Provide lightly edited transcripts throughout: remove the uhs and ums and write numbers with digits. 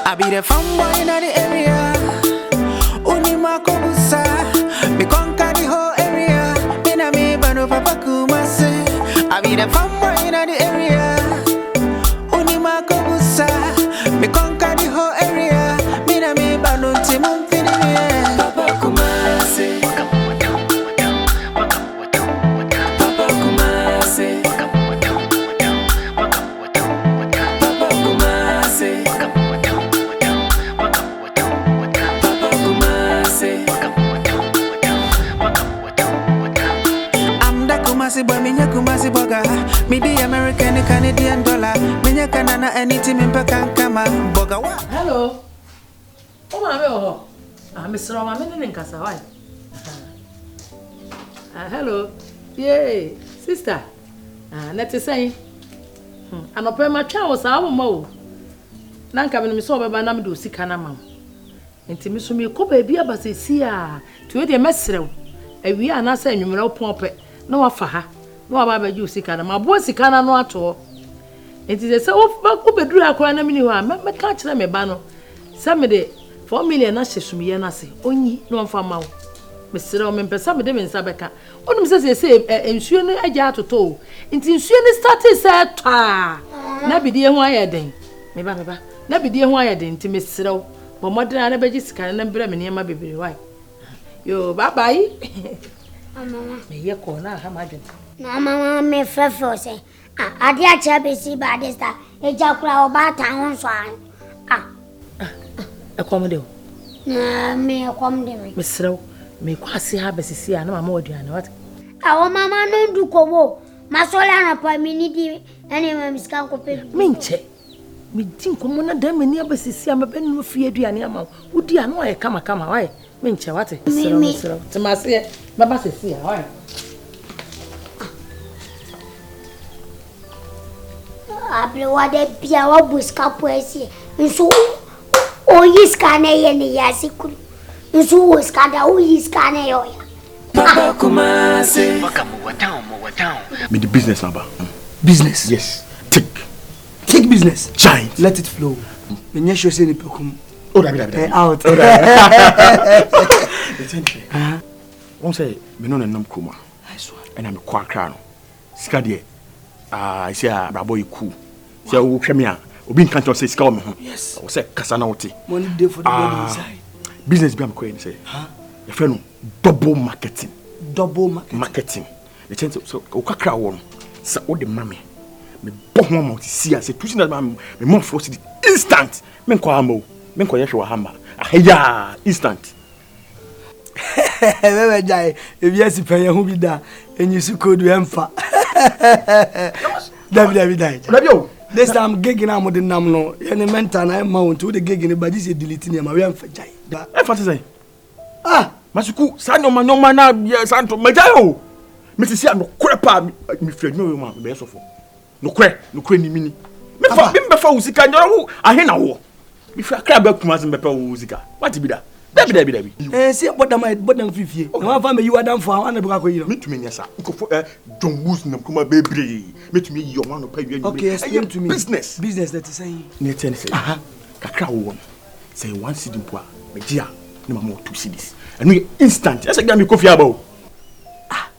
I be the fanboy in the area. Unima Kumasa. Me conquer the whole area. Me na me bano papa Kumasi. I be the fanboy in the area. Unima Kumasa. Me conquer the whole area. Me na me bano timon fini me. Papa Kumasi. Papa Kumasi. Boy, minya Kumasi boga. Me the American, Canadian dollar. Minya Canana anything in Pekankama boga. Hello. Oh my oh. Mr. Roma, I'm in Casa. Hello. Yay, sister. Let's say. And open my child our mo. Nanka when me saw by Nam do Sikana mam. Intimisumi ko baby abase sia. To the mesrew. E wi anasa enwumra pompe. No wafa ha no aba ju sika na mabo sika na no ato enti se wo beduru akora na mini ho a me ka kire me ba no se me de 4 million na hyesumiye na se onyi no mfa ma wo me sere o me pesa me de me nsa beka onum se ensuo no agya atoto enti ensuo no start se twa na bidie ho ayeden me ba na bidie ho ayeden enti me sere o bo modern na beji sika na mbere me niam bebere why yo bye bye. Mama, me ye ko na ha madwen. Na mama me fefo say. Ade a cha be si ba de sta. Eja kura oba tan ho so an. E kom de o. Na me kom de me. Me srew, me kwase ha besisi a na mama oduane what? Awo mama no ndu ko wo. Masola na pa mi ni di ene me miska ko pe. Me nche. Me din ko mo na da me ni abesisi a me be no fie aduane ama. Udi ano aye kama why? Me nche what? Srew. Temase baba sesi a why? Able wade bia wa buska poesi nso o yiska na ye ne yasiku nso o ska da o yiska na yo ya Papa Kumasi mo down me the business number. Business? Yes. Take business. Giant. Let it flow. Me sure say ni pekum. Oh, that. Out. One say me no nam kuma. Nice one. And I'm kwa kra no. Sika de I say brabo yiku. Say wo hwɛ me a obi nka nto say sika wo me ho. Yes. Wo say kasa na wote. Money day for the money inside. Business bi am ko say. The friend no double marketing. Double marketing. Marketing. The chance so wo kakra wo no. Sa wo de mame. Me bo ho ma see say tusi na me mo frost instant. Me nko amo. Me nko ye hwe wa hamba. Ahya instant. Bebe jai ebi esi penye hu bi da enyisu kodu emfa. David dai. Rabio. This time gigging am the nam no. Any mental na mount to the gigging but this is deleting am we emfa jai. E fa say. Masuku sa no man na ya santo majai o. Me sisi am no kure pa me frɛ nwo ma be sofo. No kure ni mini. Me fa be fa usika nyoro hu ahe na wo. Me fra kra ba Kumasi be pa wo usika. What be that? Dabi. See bodam fifie. Na wa fa me you adam for an be ko yiro. Me tumi nyasa. Nkofo John Woods nam kuma bebre. Me tumi yi o ma no pa wi anyi. Okay, explain to me. Business that is saying. Ne tell say. Kakra wo no. Say one cedi po a me dia na mama 2 cedis. And we instant. Esa gba me kofi aba.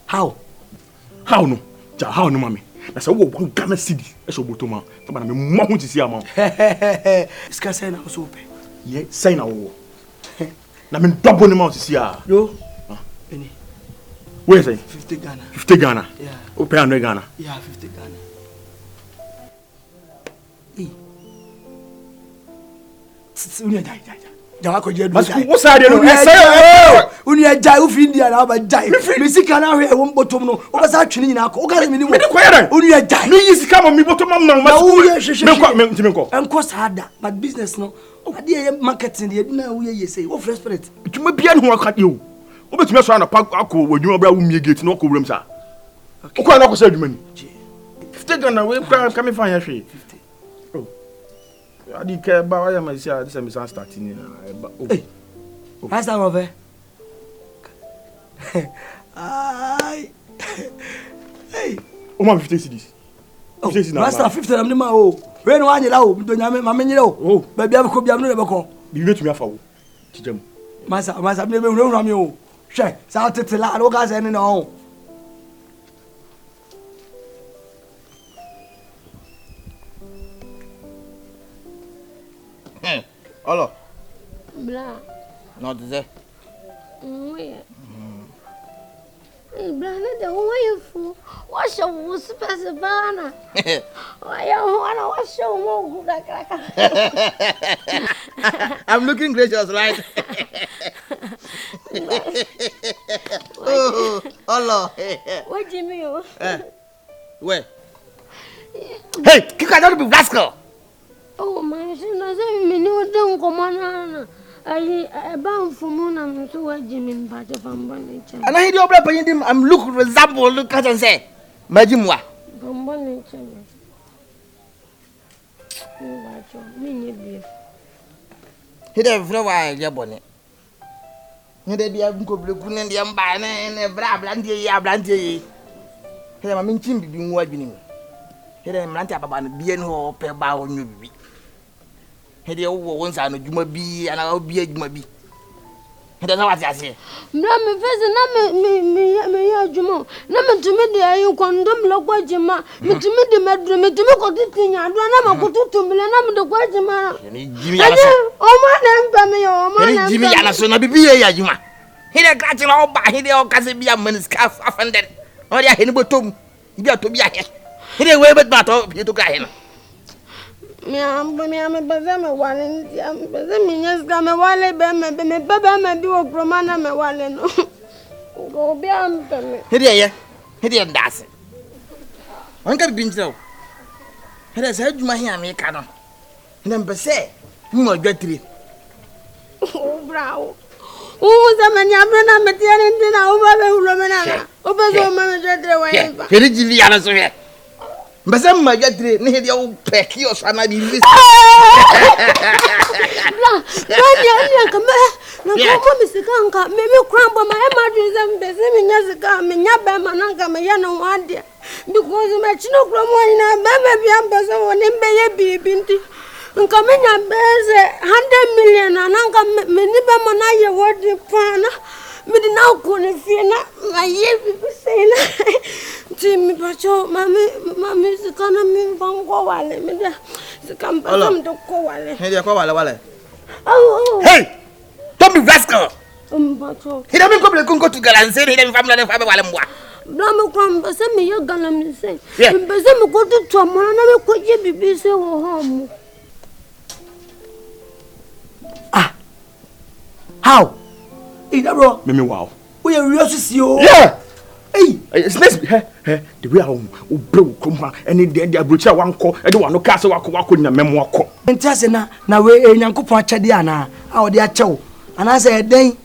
How no? Ja how no mama. Na say wo 1 Ghana cedi. Esa obotoma. So na me mo ho tisi ama. Ska say na so pe. Ye say na wo. Na me double the amount see ah. Yo. Any. Where is it? 50 Ghana. 50 Ghana. Yeah. Open 100 Ghana. Yeah, 50 Ghana. Unia jai. Jawa ko je do. What's that no? Unia jai u fi India na ba jai. Me sika na hwe wo mbotom no. O ba sa twene nyina ko. O ga me ni wo. Me ko yere. Unia jai. Me yi sika mo mi botom na me ko. Enko sada, but business no. Ade marketing de na wo ye say. Wo fresh spirit. Tuma bia no akade o. O betumi so na pa akọ wadwuma bra wo mie gate no ko wuram sa. O ko na ko sa adwuma ni. 50 Ghana we come find ya hwe. 50. Oh. Adi ke ba wa ya ma sia this me start ni na. Hey. How's that over? Ay. Hey. O ma 50 cedis. Oh, master 50 am the ma o. we no anyira o do nyame ma menyira o ba bia ko bia no le beko bi betumi afa wo tijam masa me hunu mi o hwe sa tetela no ga se ni no Olo. Bla. Not there. Where? Bla, the way for wash a woos Pasabana. I want to wash your more good. I'm looking gracious, right? Oh, Olo. What do you mean? Where? Hey, you cannot be rascal. Oh, my son doesn't mean you don't come on. I bound for moon and so I Jimmy part of Bambonicha. And I hear your brother him. I'm look resemble, look at and say, Majimwa. Bambonicha. He don't know why you're bonnet. He be a good looking and the ambine and a blandy. He am a minchim being watching. He didn't rant about the being who per bow on you. He did once I know you might be and I'll be a maybe. He doesn't know what I say. Mamma, me, Jumo. Number to me, I condom look what Jima. Me to me, the madam, me to me, got it in your drama, go to Milan, the Guajima. Jimmy, oh, my name, oh, my Jimmy, and I soon be a Jima. He didn't catch it all by he all can be a man's scarf offended. Oh, yeah, he never told me. You got to be a head. He didn't wave it, but you took him. Me am bazama wale am bazami nyasga me wale be me baba me bi okromana me wale no go bi am me Hede ndase wanka bi ntirao hede sa adwuma hi ameka no hede mpese mu adwatire o bravo o zamani amna me tiane ndina o ba be hulo me na o be zo ma me adwatire wa yimba hede jivi ala so he mbese mu adwatire ne hede o peki o sana bi list Rania kama na kwa misikanka mimi kwamba maema mbese minyazika minyaba mananga mayana wade because machino kromo ina baba biamba so nimbe ye bibinti nka menya beze 100 million ananga meniba manaye wode pana midi na ko ne fina maye bibisena timi bacho mami sikana mi bango wale mida sikamba mdo ko wale hede ko wale oh hey don't be rascal bacho he don't come go to galanse he don't family na family wale mwa blame kwamba se me ye galamse mbese me ko to amona na me ko je bibise wo homo how Dabo me wow we are real o yeah hey it's nice the way how o bro come ha any the abrocha wanko e de wano ka se wako nya memo akọ ntase na we enyankopon achede ana a wo de achew ana se eden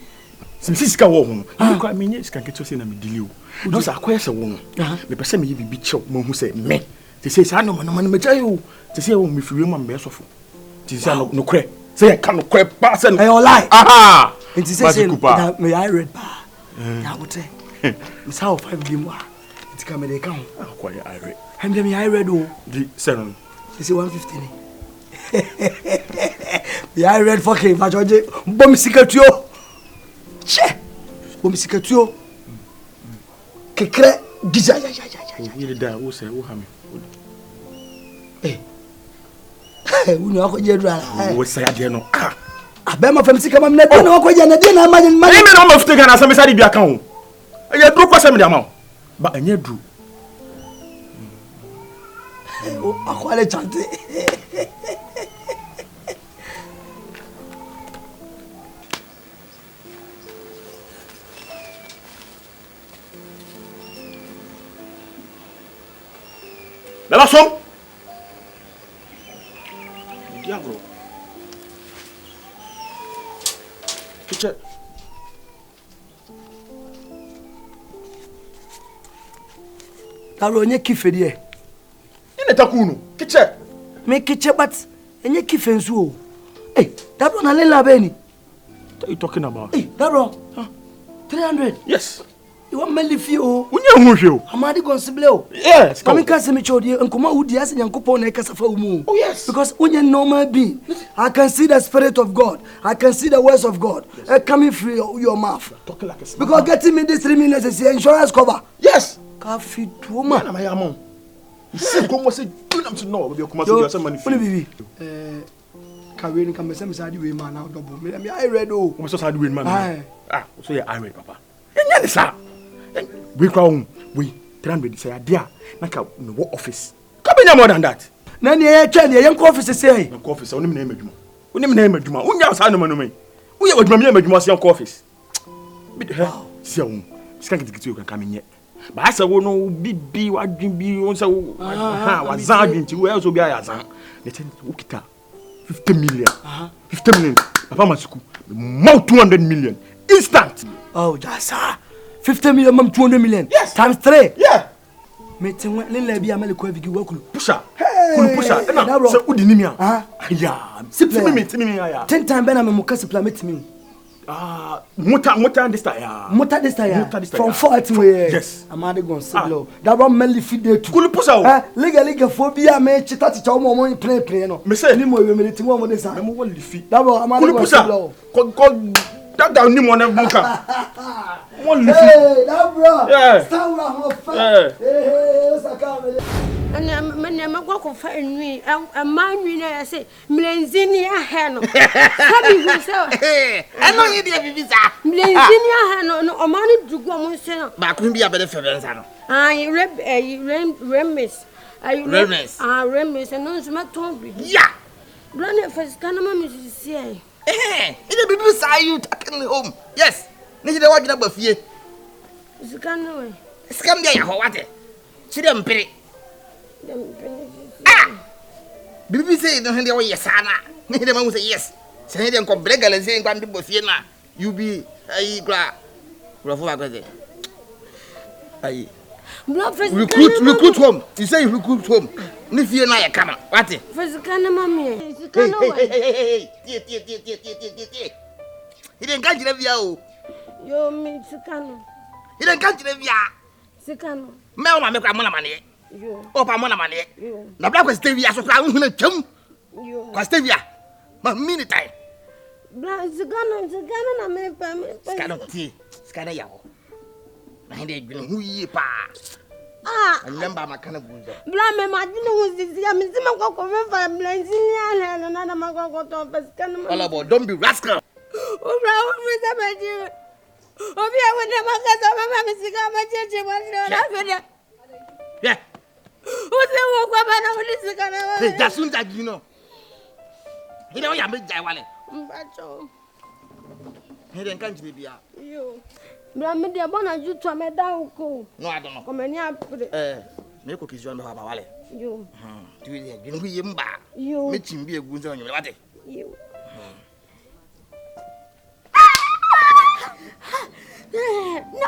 simsisika wo ho ni kwa menye sika kecho se na me dili o no sa akoye se wo no me pese me bibi chew mo hu se me te se sa no me jai o te se wo me fiwe mo me sofo te se no kre se ka no kre pa se no lie aha nti se na me I read pa ya wote me sa 5 game wa nti ka me de ka ho akwa ya I read hem de me I read o di 7 se 150 ni ya I read fucking ma joje bom sikatuo che bom sikatuo kekre giza ya ile da wo se wo ha me uni wako jedu ala wo se ade no abema famisi kama mna de na wako je na de na ma me no ma fute kana asem sari bia kan ho e dru kwasem de ama ba anya dru o akwale chante Bela som diablo kiche talo nye kife die ine takunu kiche me kiche but nye kife nsu o Dabo na lela beni what are you talking about 300 yes You want me live you? Unya hwe. Amadi consible. Yes. Come can say me chodi nkoma udi ase nyankopon na kasafa umu. Oh yes. Because unya normal being. I can see the spirit of God. I can see the words of God coming through your mouth. Talking like a smart. Because getting me this 3 million is insurance cover. Yes. Kafi tuma. Na my amon. You see come say do nam to know we be Kumasi say money. Only bibi. Kawe ni kamese me sadi we man now double. Me I read oh. We so sadi we man. Ah, so you I read papa. Enya ni sa. We crown we 300 say dia na ka no office. Ka be more than that. Na ne ye twa ne ye office say. Na office onim na emadwuma. Onim na emadwuma. Unya sa no no me. Uye wadwuma me emadwuma say office. Bi de ha. Si awon. Sika kitikiti o kan ka menye. Ba asa wo no bibi wadwin bi won say wa zan adwin ti wo e so bi aya zan. Le ten wo kita 50 million. 50 million. Papa masuku. More 200 million. Instant. Oh, jasa. 50 million mam 200 million. Yes. Times 3. Yeah. Me tenwa le bi amale ko avigi wakulu. Pusha. Kulu pusha. Na se udi ni mi a. Ya. Sipi mi ya. 10 time bena me mukasi plan me. Mota this time ya. Mota this time. From 40 way. Yes. Amade gon siblo. That one melly feed day too. Kulu pusha o. Liga phobia me chita chicha mo play no. Me say ni mo we me tinwa mo this time. Me mo lifi. That one amade gon siblo. Ko that down ni mo na muka. Mo lifi. Hey, that bro. Yeah. Stand ho fa. Hey, saka me. Ana mane magwako fa enwi amanwi na ya say mlenzini ya he no sabi hu say Eno yi de bibi sa. mlenzini ya he no o manu dugu mo se no Ba ko bi abede febensa no. remis Remis. remis no so maton bi Ya. brane fasika na ma misisi Ide bibi sa you taking home. Yes. Ni de wagina ba fie. sika no we Scam dia ya ho wate. Chire mpere. Bibi say no hende wo yesana. Ni de ma say yes. Say hende ko bregale say ngwa ndbo fie na. You be ai gra. Gra fo agade. Ai. Recruit home. You say recruit home. Ni fie na ya kama. Wate. fasika na ma me sika no we Tie. Ide nka jire bia o. yo mi sika no Ide nka jire bia. sika no Me o ma me kwa mo na mane. yo O pa mo na mane. yo Na bla kwa stevia so kwa hu na twam. yo Kwa stevia. Ma mini time. bra sika no na me pa me Skano tie. Skana ya ho. Na hende adwene hu yie pa. Remember makana buza. bla me madine hu sisi ya mizima kwa fa mlenzini ya he no na magwako to fasika no All about don't be rascal. Ubra ufisa maji. Obia wende makaza mama misika macheche mwana na feda. Yeah. Use wo kwa bana ulisika na Hey, wewe. dasunta gino. Hide o ya me jai wale. Mbacho. Hide nka njire bia. Yo. Bra me de bona jutu me da uko. No I don't know. Komeni apre. Me ko kizwa ndo haba wale. Yo. Tu ye gino hu ye mba. Yo. Me chimbi egu nzo nyome wate. Yo. No,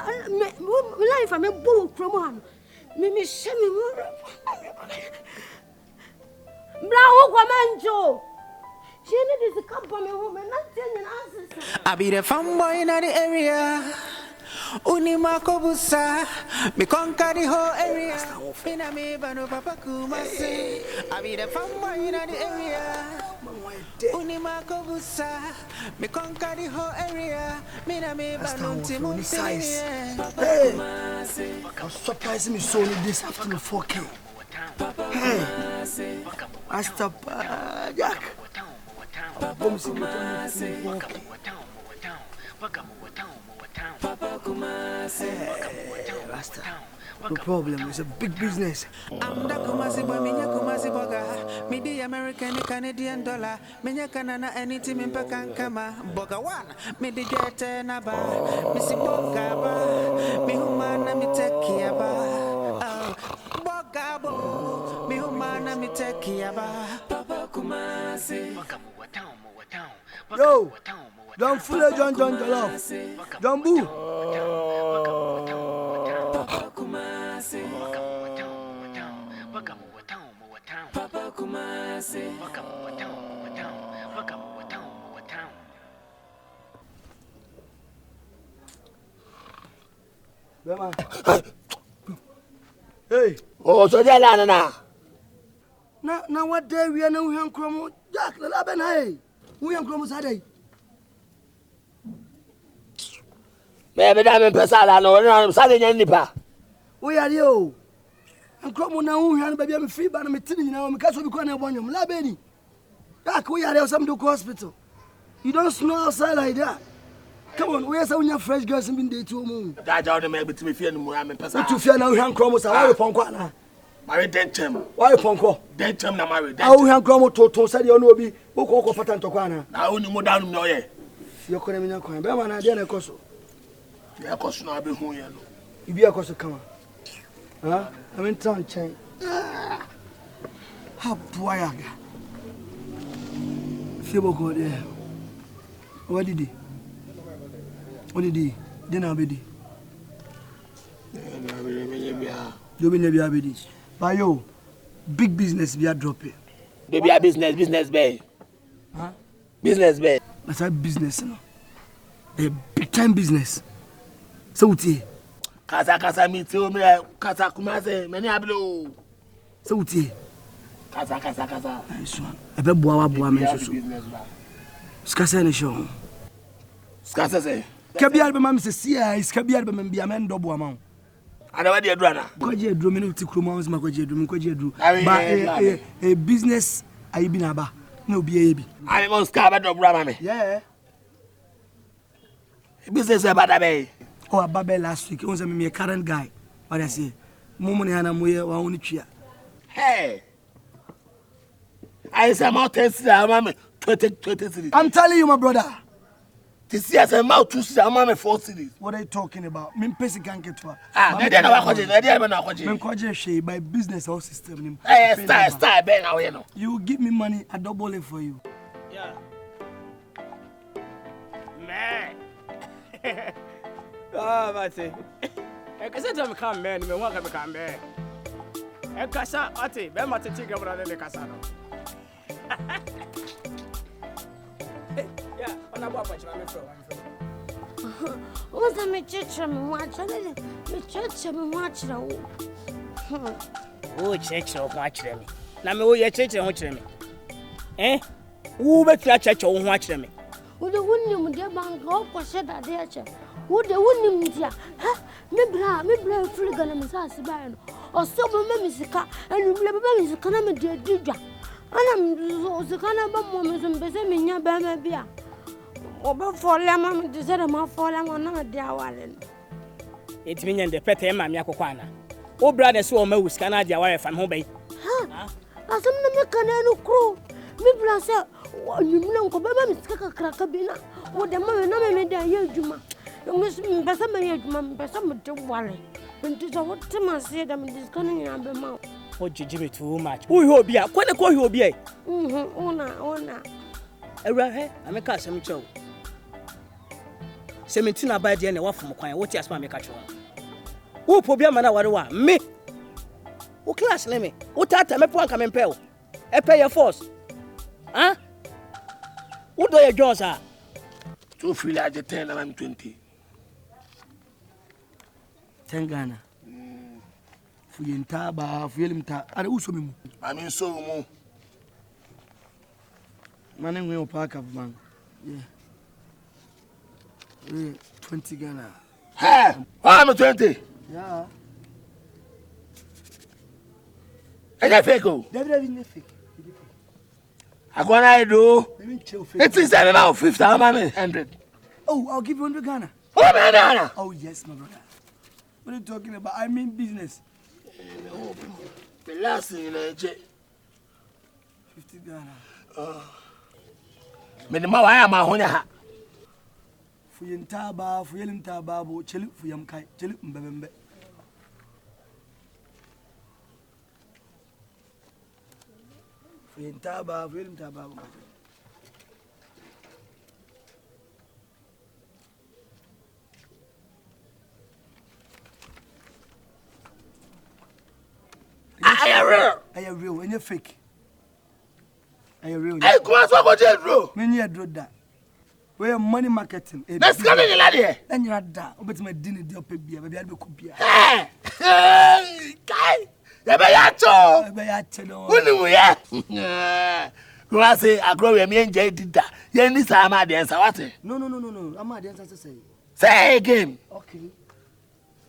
life I'm a bull from one. Me shame me. Bra wo manjo. She need to come for me home and not tell you answers. I be the fanboy in the area. Unima kobusa, me conquer the whole area. Mina me bano papa Kumasi. I be the fanboy in the area. Unima kobusa, me conquer the whole area. Mina me bano timon. Hey, I'm surprised me so this afternoon 4K. Hey, Asta Jack. Rasta. No problem, it's a big business. I'm the Kumasi boy, minya Kumasi boga. Me the American, Canadian dollar. Minya kanana anything in Pekankama. Boga one, me the jet na ba. Missy boga ba. Me humana me take ba. Boga bo. Me humana me take ba. Papa Kumasi. Yo, John Fuller, John Jollof. John Boo. Papa Kumasi. Papa Kumasi. Bema. Hey. Oh, so they la na. Na what day we are now we kromo. Jack la ben hey. We kromo Saturday. Me da me pesa la no na Saturday nya nipa. We are you. Kromo na hu hwan ba bia me free ba na me tini nyina me kaso bi kwa na ebonyom la beni. Jack we are some do hospital. You don't smell outside like that. Come on, where's our fresh girls in the two moon? That out me be to fear no more am pesa. To fear now hwan kromo sa why ponko na. Marry dentem. Why ponko? Dentem na marry. Ah hwan kromo to say dey no obi wo ko fata ntokwa na. Na oni mo down me oye. Yo kone me nyakwan. Be ma na dey na ekoso. Ya koso na be hu ye no. Ibi ekoso kama. Ah, I mean town chain. Ha boyaga. Febo go there. What did he? What did he? Dinner be di. You be never be di. But yo, big business be a drop it. Baby a business bay. Huh? Business bay. That's a business, you know. A big time business. So what ye? Kasa mi ti o me kasa Kumasi me ni ablo. So what ye? Kasa. Nice one. I be boa me so. Skasa ni show. Skasa say. Kabiar be mam se sia, is kabiar be mam bia men do boa ma. Ana wa de adura na. Kwaje aduro me no ti kroma ons ma kwaje aduro. Ba a business ayi bi na ba. Na obi e bi. I must ska ba do bra ma me. Yeah. Business e ba da be. Oh, Ababe last week. Once me a current guy. What I say? Mumu ni hana moye wa oni twa. Hey. I say my test am 20 I'm telling you, my brother. This year say my 2 series am 4 series. What are you talking about? Me pesi kan ketwa. Na dey na wa kwaje, na dey na kwaje. Me kwaje she by business or system nim. Hey, style be na we no. You give me money, I double it for you. Yeah. Man. Ah, Mate. I can't tell me come man, me want to come man. I can't Ate, be Mate take over the Casano. Yeah, on a watch my friend. What's the church me watch? The church me watch now. Oh, church or watch them. Now me oh your church and watch them. Eh? Who bet your church or watch them? Who the winning with the bank or said that there? Who the winning with ya? Huh? Me bra free gun and sassy ban. Or so my musica and you never is a kind of dear digger. And I'm the kind of moments and besame your baby. Over for lemon, deserted my falling on a dear wallen. It means the pet and Mamma Copana. Oh, brothers who are most Canada wire from home bay. Huh? As I'm the canano crew. Me brasa, you know, Cobama Crackabina. What the man made a year, Juma. You must be some wally. And to what Tim said, I'm discounting your mouth. Oh, Jimmy, too much. Who will be a quite a call you will be a Ona. I'm a custom show. Sementina by the end of from Quine, what yes, my catcher. Who probably a me? Who class limit? What time a point come and pay? A pay your force. Huh? What do your jaws are? 2 free like 10 and I'm 20. 10 Ghana. Fuyin taba, fuyelim ta. Are uso mi. I mean so mo. Man we park up man. Yeah. 20 Ghana. Hey, I'm 20. Yeah. And I fake oh. David is fake. I go na do. It is about 50, I'm 100. Oh, I'll give you 100 Ghana. Oh, man. Oh, yes, my brother. What are you talking about? I mean business. The last thing in a 50 Ghana. Me the ma am a honya. Fuyin taba, fuyelim taba, bo chelu fuyam kai, chelu mbembe. Fuyin taba, fuyelim taba. I am real, and you're fake. I am real. I go as I go jail, bro. Many a drug that. We are money marketing. Let's go to the lady. And you're that. But my dinner, the open beer, maybe I'll be copier. Hey, guy. Yabayacho. Who ya? Kumasi, I grow a me did that. Yen this am I the answer what? No. I'm not the answer to say. Say again. Okay.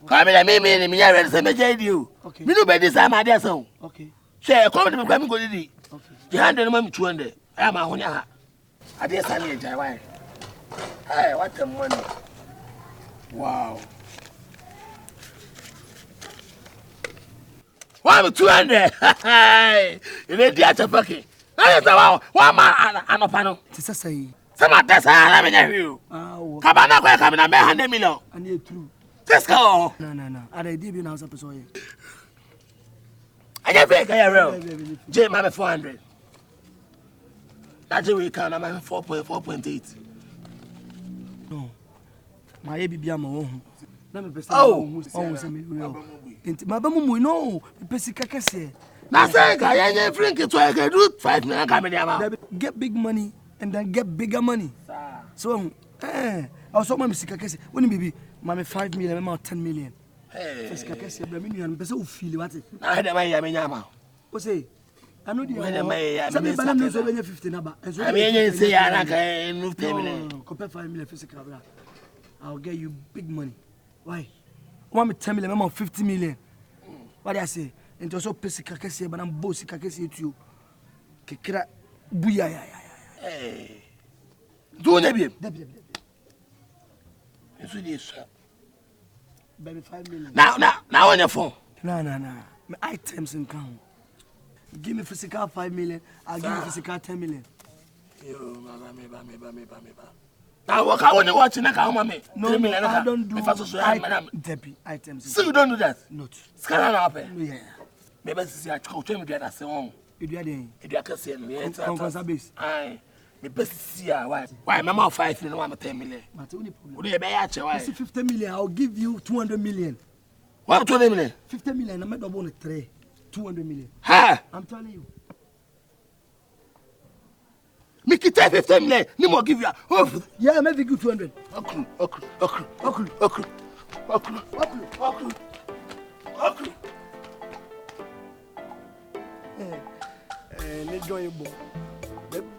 Come in, me, me, I read some you. Okay. Me no better this am I the song. Okay. Say, come to me, come go to the. Okay. You hand them 200. I'm a honya. I dare send you a wine. Hey, what the money? Wow. 200. Hey, you need the other fucking. Wow, one man and a panel. Tisa say. Some of that's how I'm in you. Cabana, come in a man, 100 million. I need true. Let's go. No. I did be now, so I get back here. Jim, I'm 400. That's the way I'm 4.8. No. My baby, I'm home. Oh, my bamu, no, Pessica. That's it. I ain't drinking to I can do 5 million coming down. Get big money and then get bigger money. So, I was so my Missy when baby, mammy 5 million, I'm 10 million. Hey, Pessica, million, but so feel what it. I had a man. What's say? I know the I'm not 50 number. I mean, say I can move 10 million. Compare 5 million physical. I'll get you big money. Why? 10 million, I'm 50 million. What do I say? And also physical, but I'm bossy, I can see it you. Kikra, booyah. Hey, do it, baby. It's really sir. Baby, 5 million. Now on your phone. No. My items in count. Give me physical 5 million, I'll give you physical 10 million. Now, what I want to watch in a car, mammy. No, I don't do items. So you don't do that? Not. Scan up. Yeah. Maybe see I told him that I say, oh, you do it. if you can see me, it's a base. Aye. Me best see why. Why, Mamma 5 million, I'm 10 million. But only problem. Would you be at you? 50 million, I'll give you 200 million. What 200 million? 50 million, I made a bonus 200 million. Ha! I'm telling you. Make it 50 million. No more give you. Oh, yeah, maybe give 200. Okay. Let's join your book.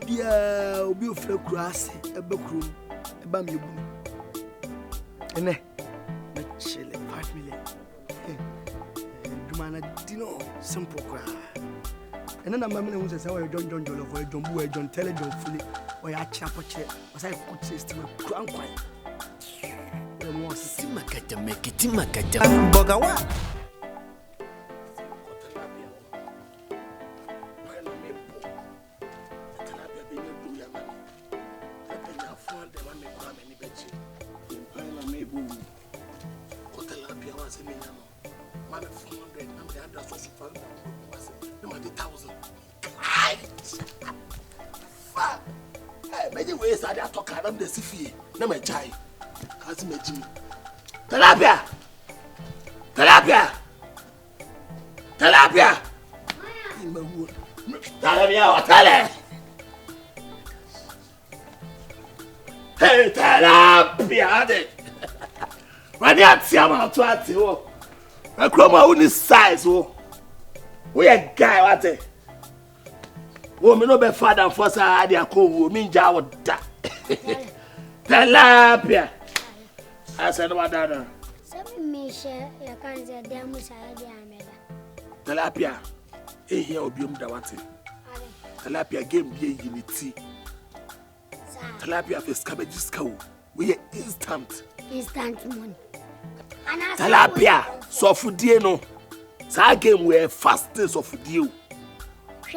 Be a fair grass, a book room, a bamboo. And then, chill 5 million. Do man, Dino, simple cry. And then I'm going to say, oh, John Jollof, or John Boy, John Teller, John Fully, or I chapel chair, as I could say to my crown quite. Make it Bogawa. Tilapia! Oteele! Hey, tilapia! When you see about 20, I grow my own size. We a guy, what? Oh, me no be father and first I dey call me jawo da. Tilapia. I said what that. Me share ya kan say dem musa ya ameda. Tilapia. E here obiom da what? Tilapia game be unity. Tilapia face cabbages cow. We instant money. Tilapia so fudie no. Sa game we fastest so fudie.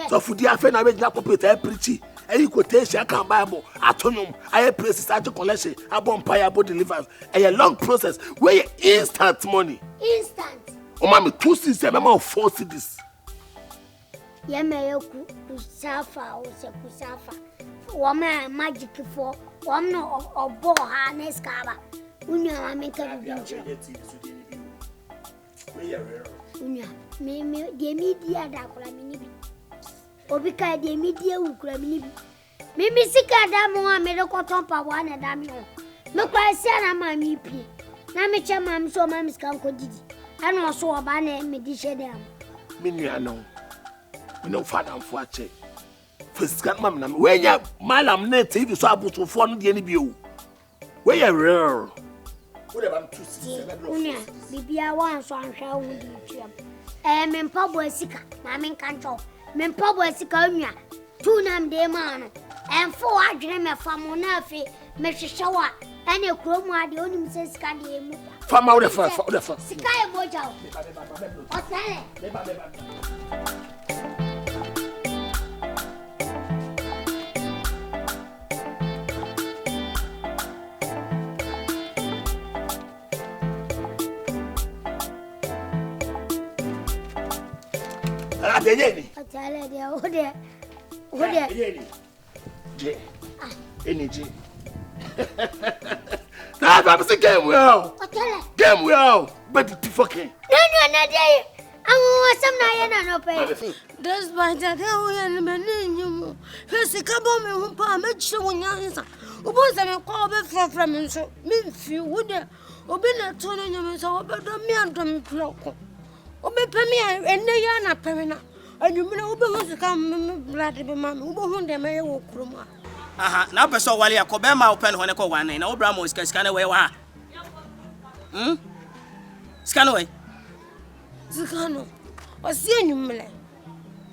So fudie afa na be na popeta preach. Any quotation can Bible, atomium, I places at collection, a bonfire, abo delivers, a long process where instant money. Instant. Oh, mammy, 2 cities, a member of 4 cities. Yamayo Kusafa or Kusafa. Woman magic for one or bow harness cover. Unya, make a Unya, me, the media that could have been. Obika the media who could have been. Mimi sika da mo a me de koton pa wa na da me ho. Me kwa sia na ma mi pie. Na me che mam so mam sika nko didi. Ana so oba na me di hye dem. Me nua no. Me no fa dan fo ache. Fiskan mam na me. We nya malam na TV so abotofo no de ni bi o. We ya real. Wo de bam 267 block. Unia, bibia wan so anhwa wo di tuam. Me mpabo asika na me nkancho. Me mpabo asika nua. Tu nam de ma no. Enfo adwene me famo na afi me hwehwe wa. Ene kromu ade onim se sika de mu. Fama wo de fa. Sika e moja o. Otele. Otele de ode. Je. Energy. Nah, I'm saying game well. Game well. But the fucking. No, dey. Awu sam na ye na no pe. That's why that we are meaning. Sika bo me hu pa me chire wonyansa. Obo se me kwa be from me so. Me fi wo de. Obi na to no nyame so obedo me andom ploko. Obi pe me enne ya na pe me na. Anwumina obi hu sika me blade be ma me. Obo hu de me ye wo kroma. Aha, na person wale akobe ma open ho ne ko wan na obra mo sika ne we wa. Sika no we. Sika no. O si anwumile.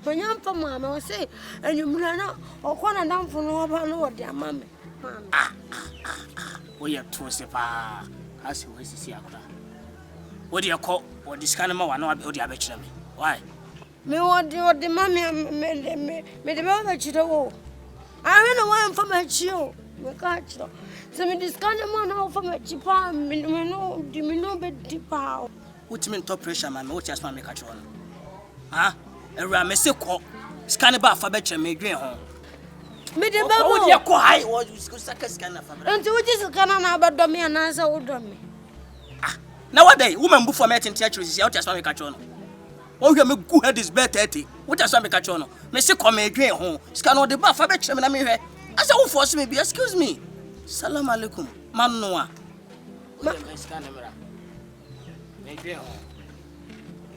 Manyam pa ma me o se anwumile na okona ndamfo no oba no wode ama me. We ya to se pa. Kasi we sisi akora. Wode yakọ wode sika ne ma wa na wode abekire me. Why? Me wode ma me de ba chire wo. I don't know why I'm from a chill. Me catch them. So me discount man out from a cheaper. Me no bed deeper. What mean top pressure man? What just man make catch on? Ah, a me se ko. Scan ba fa betche me dwen ho. Me de ba wo de ko high wo saka scan na fa. Enti wo just scan na ba do me anansa wo do me. Ah, na what day woman bu for me tenti a church what just man make catch on? Oh, you me go head is better 30. What just make catch on? Me se come again home. Scan all the ba fa betche me na me hwe. Asa wo force me be excuse me. Salam alaikum. Man noa. Ma scan camera. Me dwen home.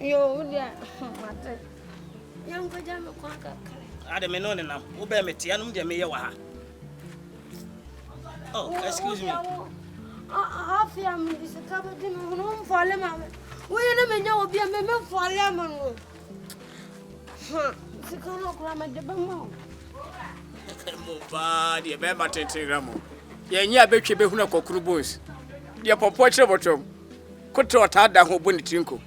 Yo, dia. Mate. Yang ko jam ko aka kale. Ade me no ne nam. Wo be me tia no de me ye wa ha. Oh, excuse me. Afia me disaka ba de me no mfale ma. Wo ye na me nya obi me mfale ma no. Sika no kra ma de ba ma. Mo ba de be ma tentenra mo. Ye nya betwe be huna kokuru bones. De popo kire botom. Koto ta da ho bo ni tinko.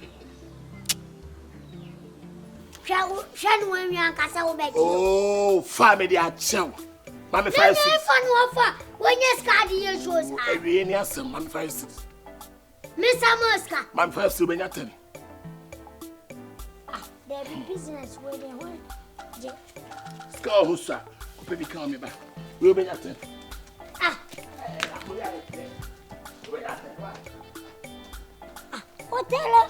Shanu wen yan kasa wo be. Oh, family a chew. Mama 5 6. Me fun wo fa. When you scar the shows. We any asem mama 5 6. Miss Amoska. Mama 5 6 be nya 10. There be business where they want. Ska hosa. Ko pe bi kan me ba. We be nya 10. Hotel.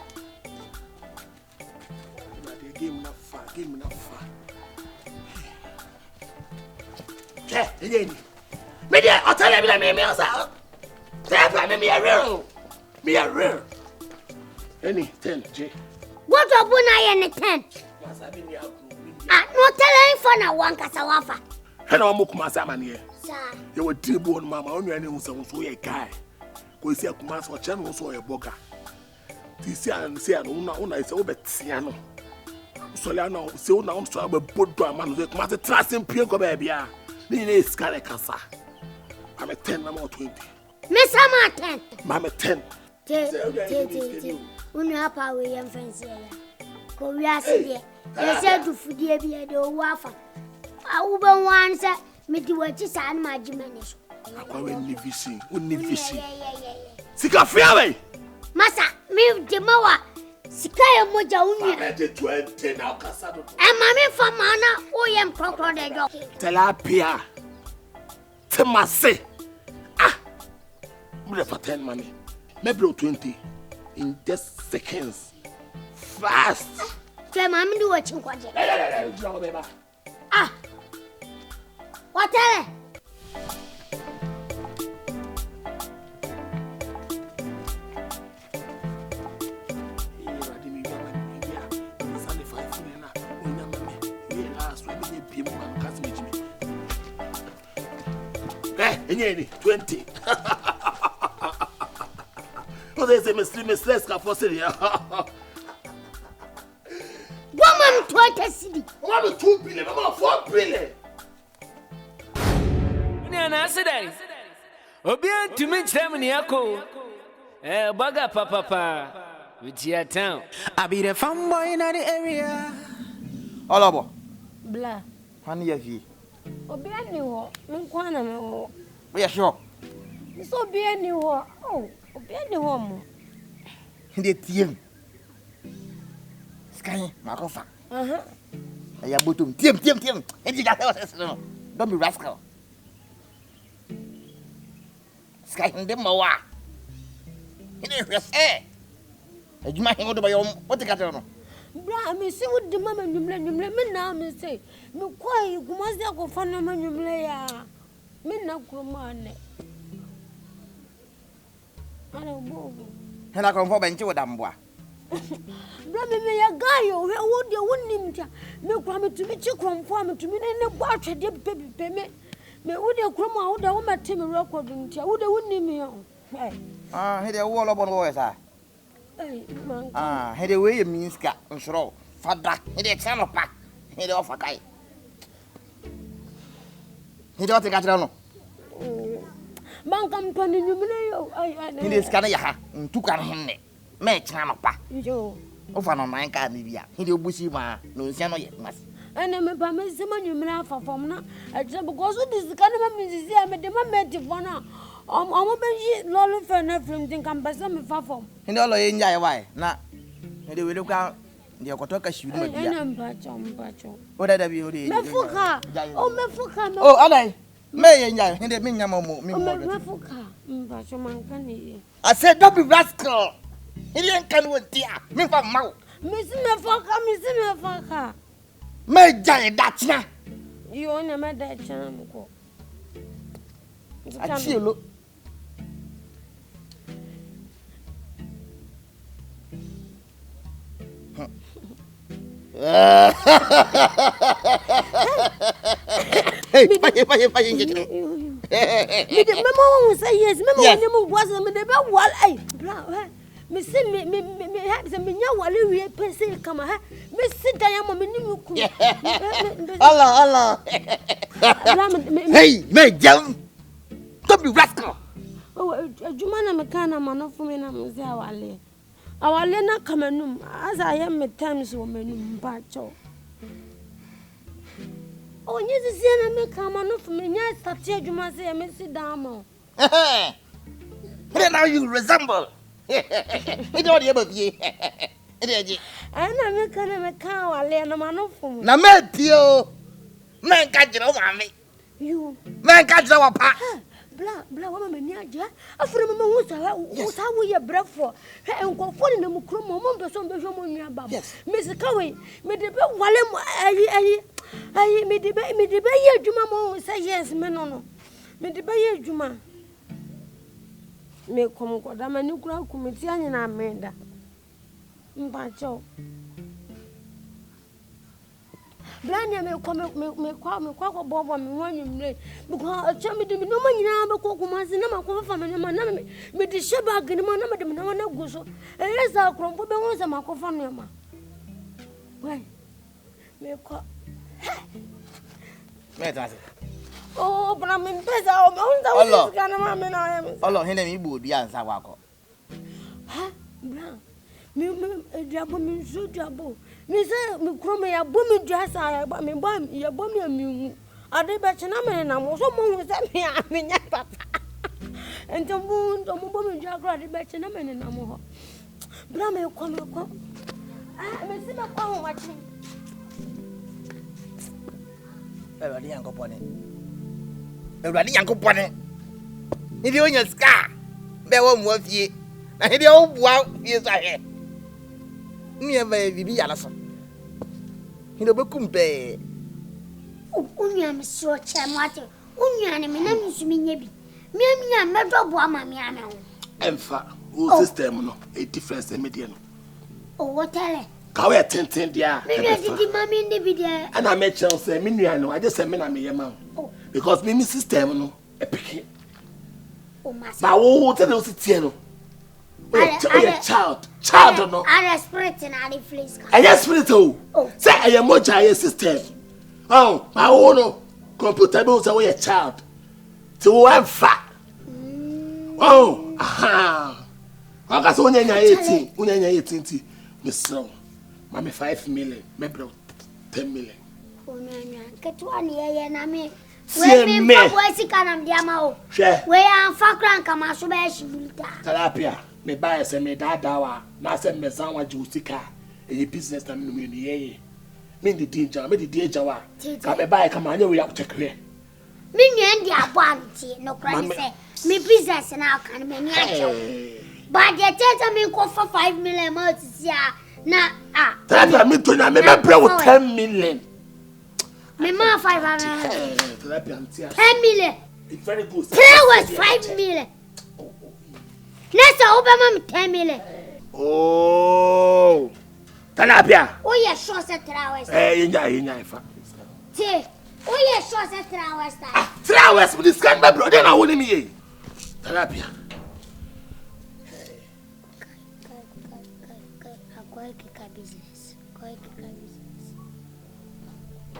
Game na fa. Okay, again. Me dey hotel be like me asa. Say me a real. Any 10 J. What obuna ye ne 10? No tell any for na one kasa wafa. Hena wa Kumasi amane. Sir. You were tribu on mama on any so ye guy. Ko si Kumasi o che no so ye boga. Ti si an una ise obetia no. Soliano se una on so abebodo amano se Kumasi tracing pien ko ba bia. Ni ne iskale kasa. I'm a 10 I'm 20. Miss Ama 10. Mama 10. Unu hapa we yam fancy ya. Ko wi ase de. Ye se du fudie bi de o wafa. Awu be wan se me di wachi sa an ma jimane so. Akwa we ni vision. Sika fia we. Masa me de mawa. Sika ye moja unu. Mama de 20 na kasa do. E ma me fa mana o yam krokro de jo. Tilapia. Temase. Me for 10 money. Maybe 20 in just seconds. Fast. Say mama do watching kwaje. Oteele. Any 20. Oh, there's a mistress for Syria. Woman, 20 city. 2 billion, 4 billion. Obian to me, Tamaniaco. Baga papa with your town. I be the farm boy in the area. All over. Blah. Honey, yes, Obian knew. Munkwana me. we are sure. So Obian knew. Oh, Obian knew home. The team. Sky, Makofa. I am bootum. Team. And you got us. Don't be rascal. Sky and them mowa. You might go to my own. What the cat? Bra, me see what the mama you blame now, me say. No, quite, you must go for no man you play. Me no cromane. I don't move. And I come for bench with them. Bra, me a guy, who you wouldn't him. No crumb to me, you come for me to me, and the watch a deep baby payment. Me would you crumb out the woman Timmy record into you, wouldn't name me on. Hit a wall upon boys. Head away means cat and throw. Father, hit a channel pack. Hit off a guy. He don't take a man company, you is Canaya, and took on him. Make channel pack. You. Often on my car, Livia. He do bushy ma, no channel yet must. And I'm a permit someone you may have from now. I just because of this kind of music, I made the moment for now. I'm a lolly for nothing, think I'm by some far from. And all in Jai, now, they will look out. The Okotoka should not be a patch. what have you did? Mefuka. Oh, Mefuka. Oh, I may and Jai, and the minimum. Mefuka. I said, don't be rascal. He didn't come with dear. Me for mouth. Miss Mefuka. May Jai, that's not. You only made that channel. I see you look. Hey, Mama say yes, Mama wasn't the bell while I Miss me have some Wally Pensy come. Miss Diamond, Allah. Hey, make jump. Don't be rascal. Oh, Jumana Mecana, man for me, I'm Zawale. Our Lena come as I am at times woman, Bacho. Oh, yes, the Siena come on for me, yes, that you must say, Missy Damo. Now you resemble. It don't ever be. And I'm a cow, I learn a man of them. now, Matthew, man, catch it over me. You, Man, catch our pack. blah, woman, yeah. I remember what I will your breath for. And go for the Mukrum, person, yes, Mr. Cowie, made the bell while I made the bay, Juma say yes, Menono. Made the bay, Juma. Me come go da mani kura committee anya na amenda mpacho blanya me kwa bobo me wanyu mre because acha me de no manyina be ko Kumasi na makwa fa me na me de sheba gani ma na me de na wana guso eleza krompo be won se makofa no ma wai me kwa me tase. Oh, but I'm in bed. Allah, he name you be answer wako. Ha, bra. Me diabo me so diabo. Me say me krome ya bo me drasa ya ba me ba ya bo me amihu. Ade be chena me na mo so mo say me nya papa. Ento mo bo me dra ade be chena me na mo ho. Bra me ko. Ah, me si me kwa ho wachi. Ewadi yankopone. Ewadi yankopone. Ndi onya ska. Be wo mu afie. Na ndi o bua fie so ahe. Mi e ba bibi yala so. Ndi obekum pe. Unya me so chemate. Unya ne me na nsumi nya bi. Me medo bo ama me ame ho. Emfa, o system no, a difference in media no. Oh, Oteele. Ka we tenten dia. Me did mama ndi bi dia. And I met chance say me nua no, I just say me na me yema. Because me system no, e pick. Oh, masa. Ba wo tell us tie no. Oh, child no. I spirit na the flesh. I spirit oh. Say I am moja system. Oh, my own computer bills away a child. To one fat. Oh, aha. I got only 18. Miss Slow. Mammy 5 million, maybe 10 million. Oh, no, get 1 year and I mean. Where's the kind of diamo? Where I'm Fakran come as Talapia, me buy a semi dawa, Nasa Mezawa Justica, a business and me. Mean the danger, me the danger. Come by, come on, you have to clear. Minion, dear one, no crime say. Me business and I can manage. But the tell me go for 5 million more now. Tell me to remember 10 million. Me ma 500. 10 million. It's very good. There was 5 million. Next Obama 10 million. Oh. Talapia. Oh, yes, sure, said 3 hours. Say, oh, yes, sure, said 3 hours. 3 hours with this kind of brother. I want me. Talapia. Business.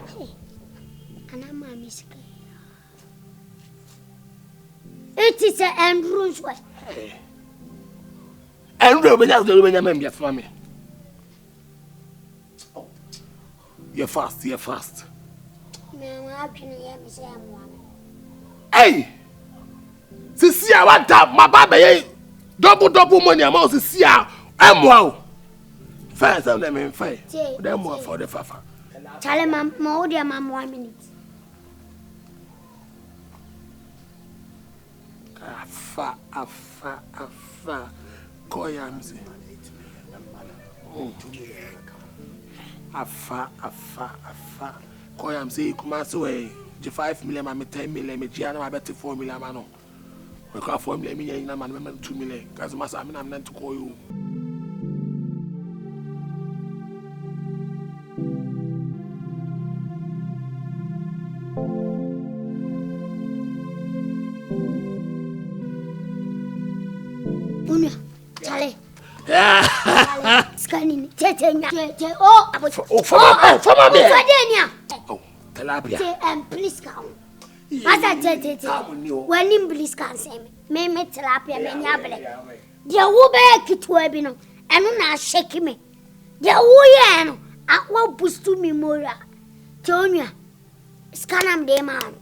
Hey, and I'm a miss. It is a Andrew's way. Andrew, but that's the woman I'm your family. You're fast. Hey, see, I want that. My baby, double money amount to see how I'm wow. Fast, I'm them in fight. Them more for the fafa. Tell him I'm more than 1 minute. Afa. Koyamzi. Afa. Koyamzi, Kumasi way. 5 million, I'm 10 million, me Gianna, I bet 4 million, man. We can't 4 million, man, 2 million. Because I'm meant to call you. Charlie. Scanning. Oh, please come. When in please can say me tilapia, me yable. Dear Wube Kitwebino, and not shake me. Dear Wuyano, I won't boost to me more. Tonya, scanam de man.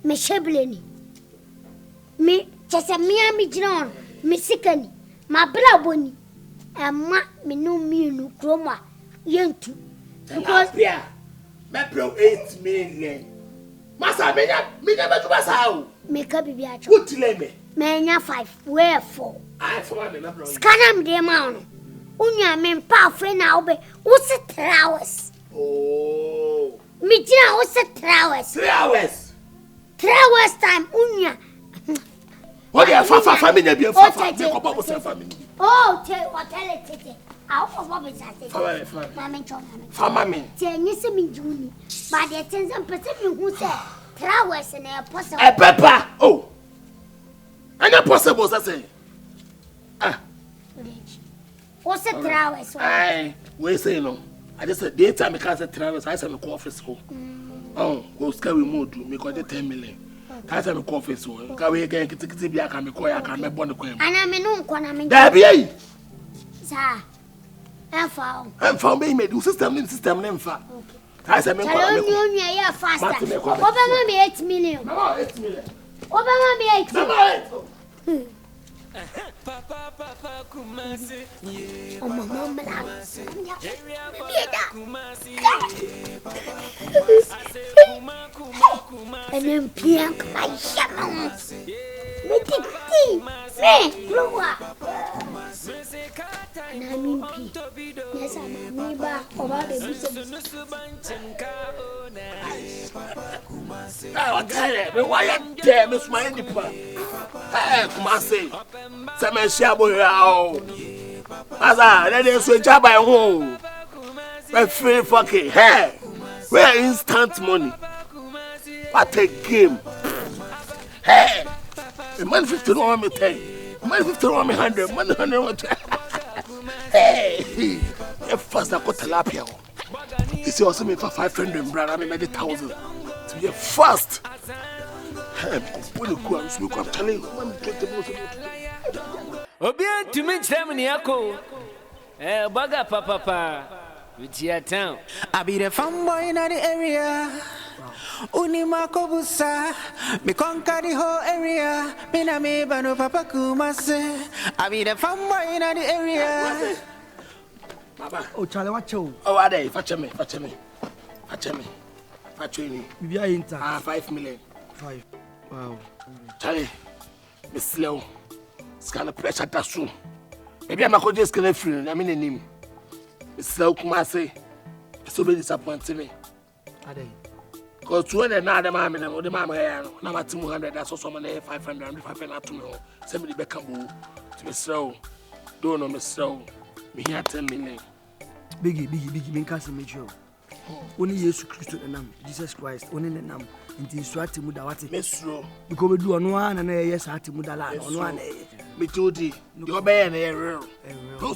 Me shebleni. Me just a me John, me sickany, my braboni, and me no me no chroma, yentu. Because, yeah, me pro 8 million. Massa, me never to pass how. Make up be a good me. Mania 5, wherefore? I for me, Scanam de man. Unya men pa friend now be, what's it 3 hours? Oh, me jina what's it 3 hours? 3 hours. 3 hours time, Unya. What are family? Family. Oh, tell it. I'll for Family. Tell me, Juni. But the things and perception who said flowers and a possible. A pepper. Oh, and a possible, I say. What's the flowers? Aye, we say no. I just said, daytime I can't say flowers. I said, go office school. Oh, go scary mood to me, got 10 million. That's a coffee so. Can we get to be a camicoya? I can't make one. And I'm in Unquanam. Debbie, sir. I'm for me, do system name for. I said, I'm faster. Obama me 8 million. 8 million. Obama me 8 million. Papa Kumasi, oh, Mama, and then Piank, my shaman. Me, grow up. Yes, I'm a neighbor about the business. I tell you, why I tell Miss Mindy? Hey, Kumasi. Some shabo. As I let switch up by home. I feel fucking hey. Where instant money? What a game. Hey, a man 50 on me 10. Man 50 on me 100. Man 100. Hey, if first I got tilapia. You see, also me for 500, brother. I made 1,000. To be fast. Hey, when you go and smoke, I'm telling you, man, 20 minutes. Obian to meet them in Yako. Baga papa. With your town. I be the fanboy in the area. Unima kobusa, me conquer the whole area. Me na me bano papa Kumasi. I be the fanboy in the area. Baba, oh Charlie, what you? Oh, are they? Fetch me. Maybe I ain't 5 million. 5. Wow. Charlie, me slow. Scan pressure that soon. Maybe I'm a just gonna free. I mean, him. Me slow Kumasi. So very disappointed me. Are they? Because 200 now the mammy and the mamma here. Now 200. That's also money 500. 500 to me. Somebody back to me slow. Don't know me slow. Me here 10 million. Biggie, me can't make sure. Only Jesus Christ and nam, Jesus Christ, only the nam. Until swati mudawati. Me slow. Because we do on one and yes, hati mudala on one. Me told you're bad error. No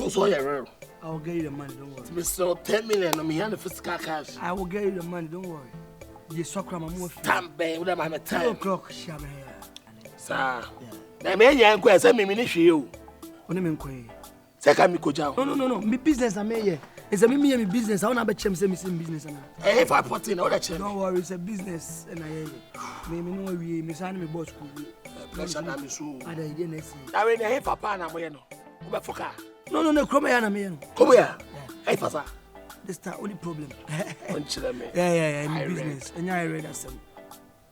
so error. I'll get you the money, don't worry. Me slow 10 million on me hand the physical cash. I will get you the money, don't worry. You soccer my more. Stamp bang with my time. 2 o'clock, shame here. Sir. Now me yan kwa say me finish you. Oni me nkwe. Say ka me ko jaw. No. Me business am here. It's a me business. I want to be chem say me business na. Eh 514 all that chem. Don't worry, it's a business and I me no we me say me boss school. Pressure na me so. Ada ide na si. Na we na he papa na moye no. Wo be foka. No, come here na me no. Come here. Hey fasa. This the only problem. On chile me. Yeah, me business. And I read that some.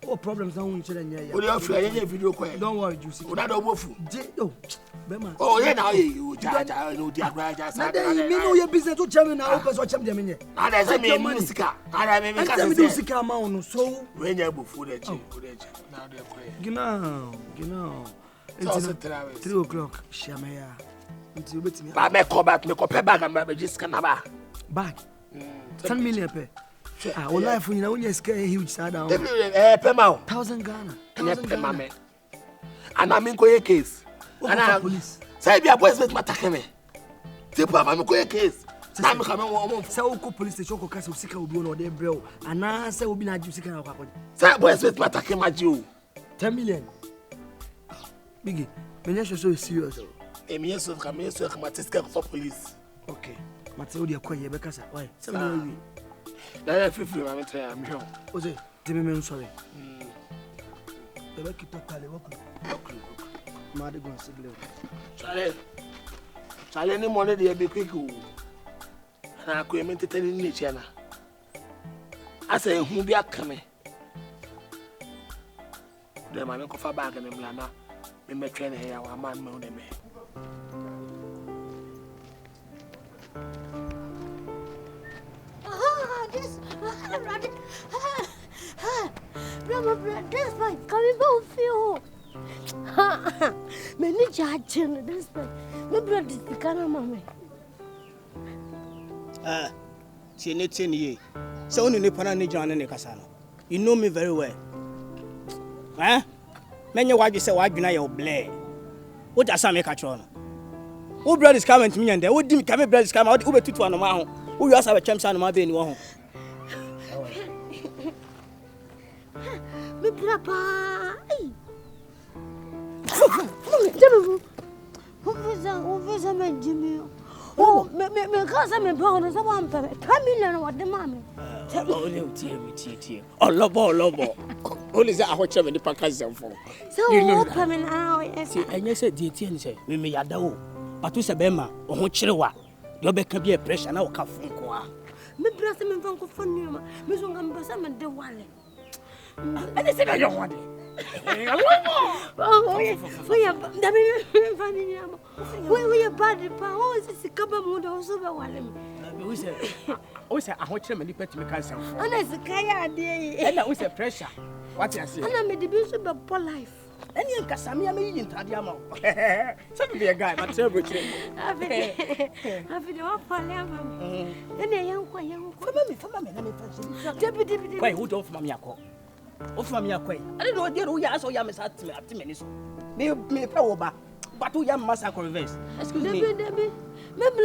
Oh, problems now in chile yeah. What do you feel? You video call. Don't worry, Juicy. Una do bofu. Oh, Bema. Oh, yeah now you jaja no dia graja sa. Me know your business to chame na open so chame dem nye. Na dey say me music. Na dey me ka say. Me music ma no so. We nya bofu dey chi. Na dey pray. Genau. It's 3 o'clock. Shame ya. Until you bet me. Ba me call back, me call pay bag and me just can ba. Bag. 10 million pay. Our life when you know scare huge sad down. Pay ma. 1,000 Ghana. Pay ma me. And I mean go case. And I police. Say be a boys with attack me. Say papa me go case. Na me come on. Say o police station ko kase usika obi no dey brel. Ana say obi na aju usika na kwakọ. Say boys with attack me you. 10 million. Biggie, me just so serious. Me so come tiska for police. Okay. Mateo dey call you be kasa. Why? Say me na fifiri ma me try am hwe. O say, tell me sorry. Ebe ki totally work. Ma dey go sigle. Chale ni money dey be quick o. Na ko me tete ni chi na. Asa ehu bi aka me. Dem ma me ko fa bag me mlana. Me metwe ne ya wa man me o me. That's fine. Coming back for you. Many judges. That's fine. My brother is the kind of mommy. Tieni. So only Nipana ni John and Casano. You know me very well. Many what you say, why you your blade? What does I make a tron? Who brother is coming to me and they would come brother is coming out over to one of my home. Who you have a chance on my baby home? Me papa. Who's a man, Jimmy? Oh, me cause I'm a pound as a one per. Come in what the mammy. Oh, lobo. Only that I watch him in the Pakistan for. So, you know, coming out. And you said, DT, say, we may adore. But to Sabema, or Hochiwa, your back can be a pressure now. Me bless him and Funko for you. Miss Wangam and the wallet. And they said, I don't want it. Oh, we are bad. Oh, it's a couple of months over one. Who said I want you to pet me cancer? And as a kaya day, and that was a pressure. What I say? and I made the bishop of poor life. And you can send me a million Tadiamo. Some be a guy, but so rich. I've been off for them. And a young deputy. Wait, who don't from Yako? Oh, from Yako. I don't know what you are so young as at minutes. May power back, but who young must have convinced. Excuse me, Debbie. Maybe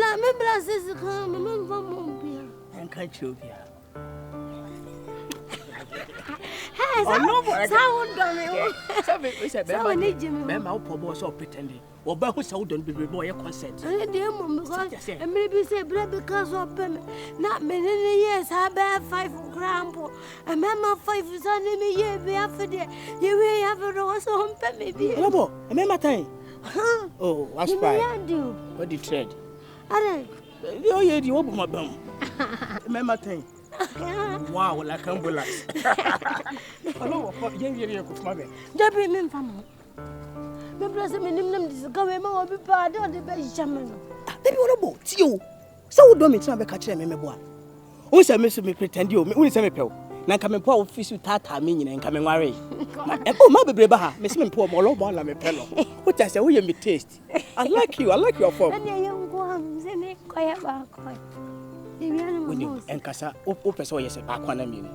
says, come, and can't you here? Hey, sound pretending. Or by who sound don't be boy a consent. And maybe say, because of them. Not many years, I bear 5 grandpa. A mamma 5 is only me year be after there. You may have a rose on maybe. Hello, a mamma time. Oh, what's by? What did trade? I don't. You open my bum. Mamma time. Wow, like ambulance. Hello, what you could mother. Debbie, men from the president is going to be part of the best shaman. They be about you. So don't me try to catch them in my boy. Who said, Miss me pretend you, only send me pill. Now come and pour fish with tata meaning and come and worry. Oh, my baby, Miss me poor more ball and a pillow. What I say, will you be taste? I like your form. And the young ones and they quiet back. And Cassa, open so yes, back one a minute.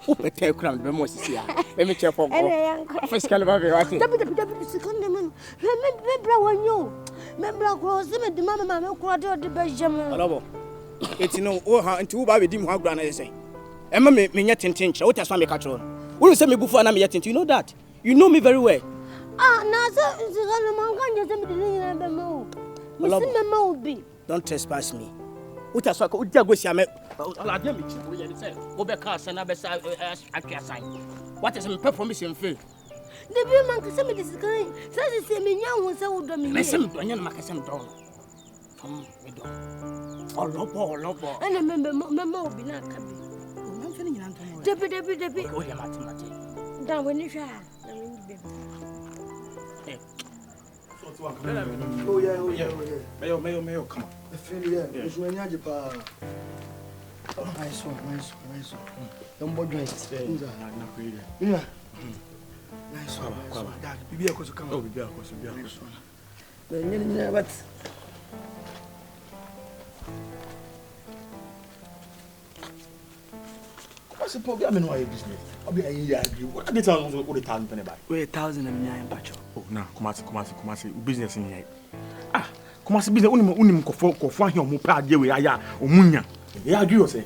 Open tail crown, the most here. Let me check for first caliber. Remember, cross them the mamma quarter of the Benjamin. Hello. It's no, oh, how and 2 baby dim how grand I say. Emma me yet in tinch, what has my catcher? Will you send me before I'm yet? You know that. You know me very well. Ah, now, sir, it's a man can don't trespass me. What has what go see? I'm what is a performance fee? The woman can send me this guy. Says the same young ones out of me. Listen, Macasam down. Come, we don't. Or lopo. And remember, Mamma will be not coming. I'm feeling Debbie. Go here, Martin. Down when you try. Oh, yeah. Mayo, come on. I feel it's when you're nice one. Don't bother it. Yeah. Nice one. Be a cosa come. Oh, be a cosa. But what's the problem in my business? I'll be a year. What are the towns all the time? We're 1,009 patch. Oh, now, Kumasi, business in here. Ah, Kumasi business only for here, Mupa, Dewe, or Munya. Yeah, do you say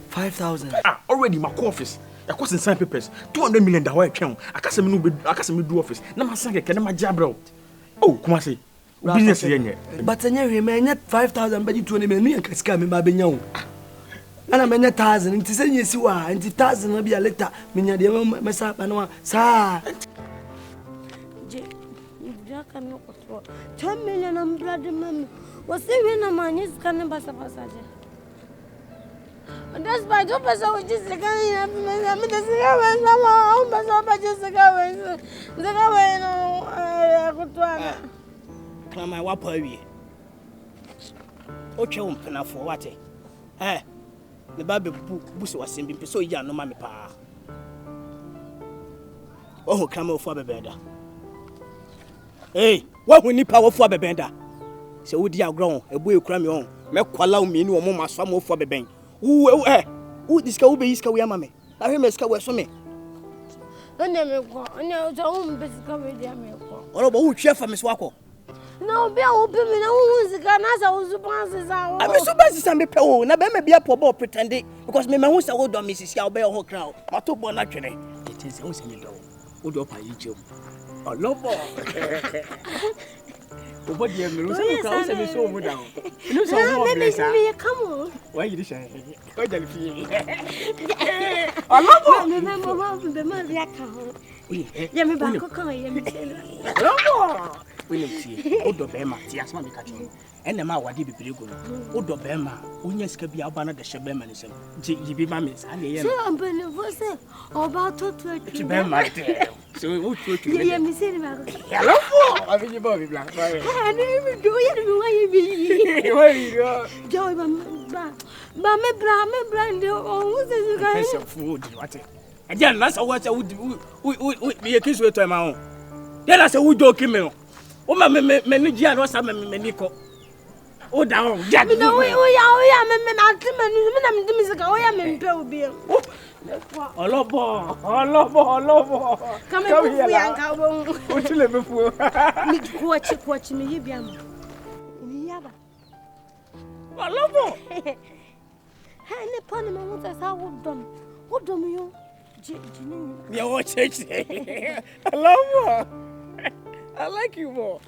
5,000? Ah, already my office. I cost in sign papers, $200 million account. I can't do office. Now my son can my job out. Oh, Kumasi, business here. But I never 5,000, but you 20 million can scam me, Babino. And I'm 1,000, and to say yes, you are, and 1,000 will be a letter. Minya, the mess and one, sir. Jack and no 10 million and bloody mammy. Was even a man is cannon by a passage. And that's my job as I was just again. I mean, the cigar just the guy, no, come my wapper. Oh, chum, enough for what? Eh? The baby bush was simply so young, no mammy pa. Oh, come over the bender. Hey, what we need power for the bender? So, would you grown a boy cram your own? Make allow me no more swam for the bank. Who this cow be iska, mammy? I hear Mesca was for me. I never go, I know the home discovery. Or about chef Miss Wacko. No, be open me, no one's a gun as I was supposed. I'm a super Sammy Pell, never be a poor boy pretending because my man was a old Mrs. Yalbell whole crowd. My two born naturally. It is also me though. Would you pay you? Oh, no more. What do you mean? So down. You know, come on. Why you say? What do you feel? I love the man. Yeah, me back. when you Odo Bema, Tiasma Mikacho, and the Mawadi Bibrigo, Odo Bema, Unyaska be Abana the Shabemanism, G.B. Mammies, and the So I'm going to about to Bema. So we would put you. Hello, I mean, you Bobby Black. I never do it. Where you go? Joy, Mamma Brand, or who's the guy? Some food, what? And then that's what I would be a kiss with my own. Then I said, would you kill me? Oh, my manager was some Menico. Oh, down, Jack. No, we are Come here, What's your before? watch me, you be a and upon him, I would done. What do you? You watch it. I love her. I like you more.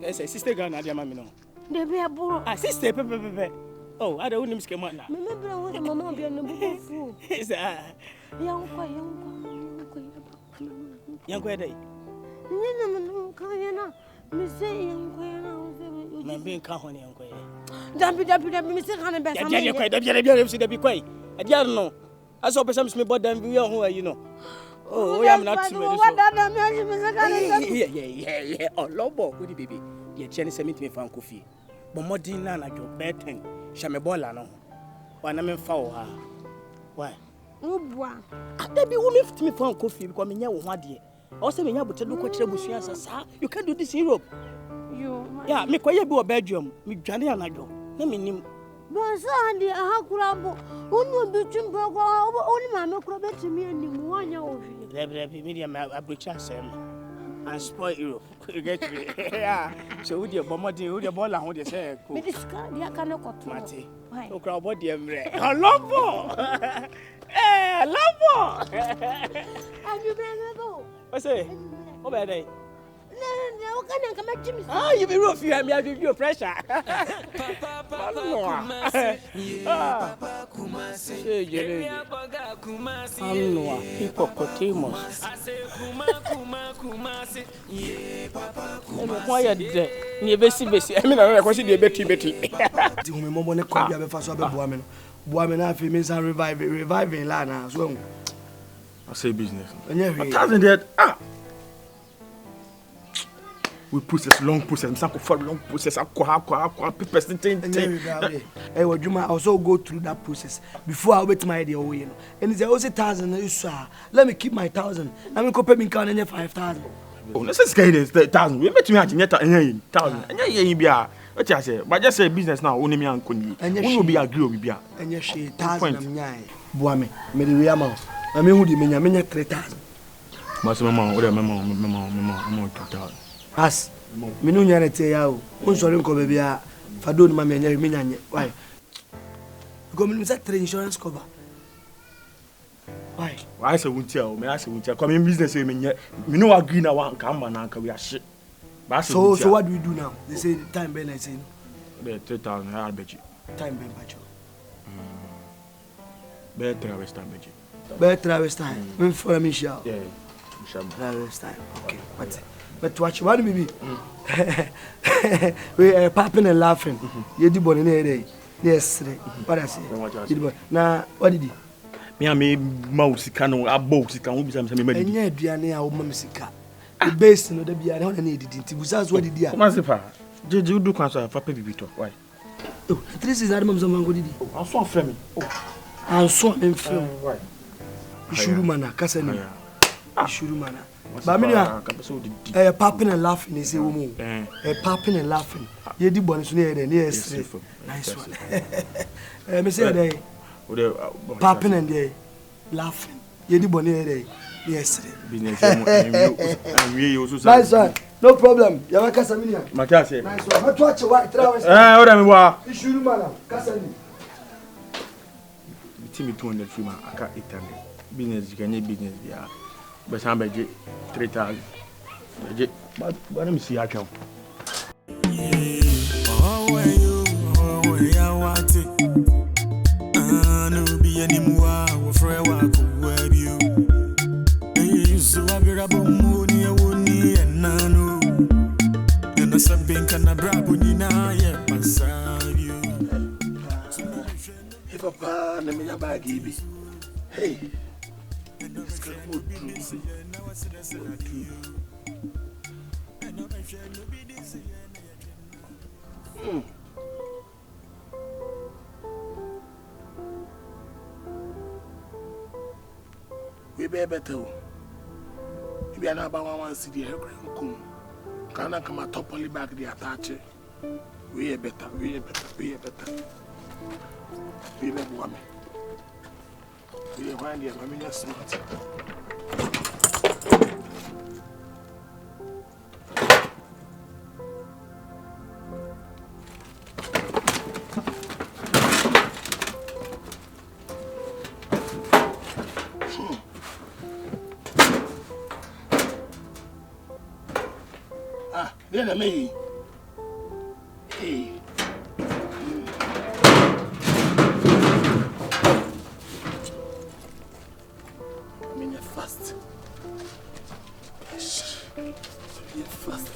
Yes, a sister gun, Nadia Mamino. There be a boy. A sister, Pepe. Oh, I don't know Miss Kamana. Remember what Mamma be a noble fool. Is a young lady. Me say, young being Kahony, Uncle. Don't be Mr. Hannibal. I don't know. I saw some small body and we are who you know. Oh, I am not too yeah. Oh, Lobo, good baby. Your Chinese sent me from coffee. But more dinner and your bed thing. Shamebola no. When I'm in foul. Why? Oh, boy. There be women me from coffee because me one dear. Also, me able to do what you can do this in Europe. Yeah, me quite a bedroom. Me Johnny and I go. Let me name. But Sandy, I have crumble. Only be chimbo, only mamma crobet to me and 1 year old. There be medium a breach and spoil Europe. Yeah, so would your bombardier, would your ball and what you say? I cannot go to Matty. Oh, crowd body and Lobo. Eh, Lobo. Have you been a go? I say, oh, bad day. No, can I come back to me? Ah, you be rough, you have me, give you pressure. Hippopotamus. Quiet there. Near Bessie. I mean, I was in the Betty. The woman called you before so Boamen. Boamen, I feel means reviving Lana as well. I say business. And yeah, 1,000 dead. Ah! We process long process, long process, I also go through that process before I wait my idea. And it's also 1,000. Let me keep my 1,000. I'm going to pay me 5,000. Oh, let's say 1,000. We bet me 1,000. And yeah, what I say, but just say business now, only me and Kuni. And you will be agree with Bia. And you say 1,000. Boame, me the amount. I mean, who do you mean 3,000? Mama, 2,000. As me no nyare te ya o onsori nko be bia fado ni ma me nyare me nyanye why because me say 3 insurance cover why say wuntia o me say wuntia come in business me nye me no agree na wan ka mba na ka we ahye so what do we do now? They say time ben I say no be 3,000 I bet you time ben bacho be travel time bet you be travel time me for me sha yeah travel time okay but watch what baby we popping and laughing you di bone na dey yes what I say na what did me am mouse kan no abo sika wo bisa me madi enya aduane a wo mam sika the base no da bia na na edidi nti busa so didi a Kumasi fa jeje udu kan so fa pe bibi to why oh 3 6 adam zo mango didi anso afre me anso em film why ishuru mana kasa ni ishuru mana ba me na popping and laughing is a woman popping and laughing ye di bone so na ye yes nice one me say dey popping and dey laughing ye di bone dey yes business and we also nice one no problem ya wa kasa minia maka say nice one but watch why try one ora me wa ishuru mana kasa ni bitimi 200 free man aka 800 business you can business bia but some budget 3,000 budget but let me see account no be anymore we forever go where you so I be rabo money woni and nano na sabin kana brabo ni na ye pasayo. Hey papa, na me bagi bi. Hey. We be better. We are not about one city here. Can I come at top only back the attach? We are better. We are better. We are better. We are woman. We are one year. I mean, that's smart. Then me. Hey. I mean, you're fast. You're fast.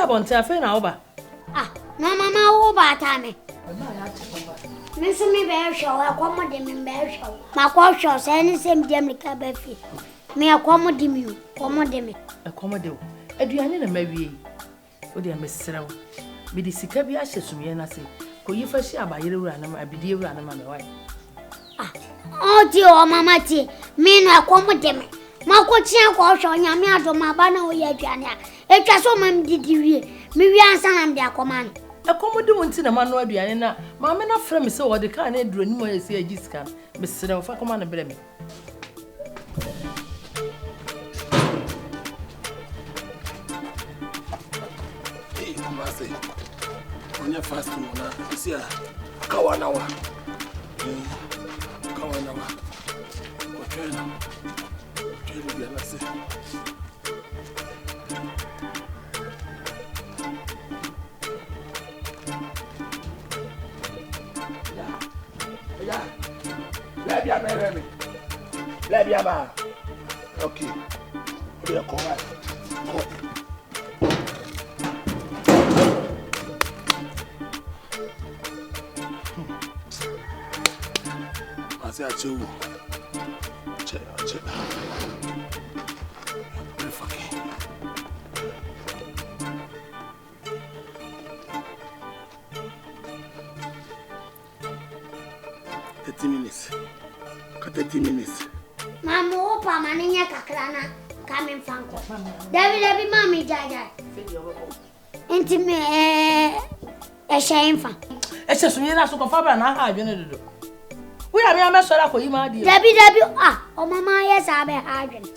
Bonta fe na oba. Ah, no mama oba ta me. Me so me be show akomo de me be show. Ma ko show se ni sem de me ka be fi. Me akomo de mi, akomo de me. Akomo de o. Aduane na mawie. O de me serew. Me di sika bi ahye sumye na se. Ko yi fa shi abayere wura na ma abidi wura na ma me wai. Ah, o ti o mama ti. Me no akomo de me. Ma ko tia ko show nya me ado ma ba na o ye aduane a. Etwa so mam didiwie me wi ansa na me akoma no akomodi wonti na ma no aduane na ma me na fra me se wo de ka na eduro ni mo yesi agiska me sere fa koma na bere me Hey Kumasi onya fast na isia kawana wa ko tena bi na se Let me have okay. We are correct. I say I chew. Check. Very fucking. Minutes. 30 minutes. Mama, opa, maninya kakrana, coming fanko. David, mommy, jaja. Inti me, shame fan. It's just me na so confirm na ha adwene dodo. We are me amesora ko yima ade. David, o mama yes abe ha adwene.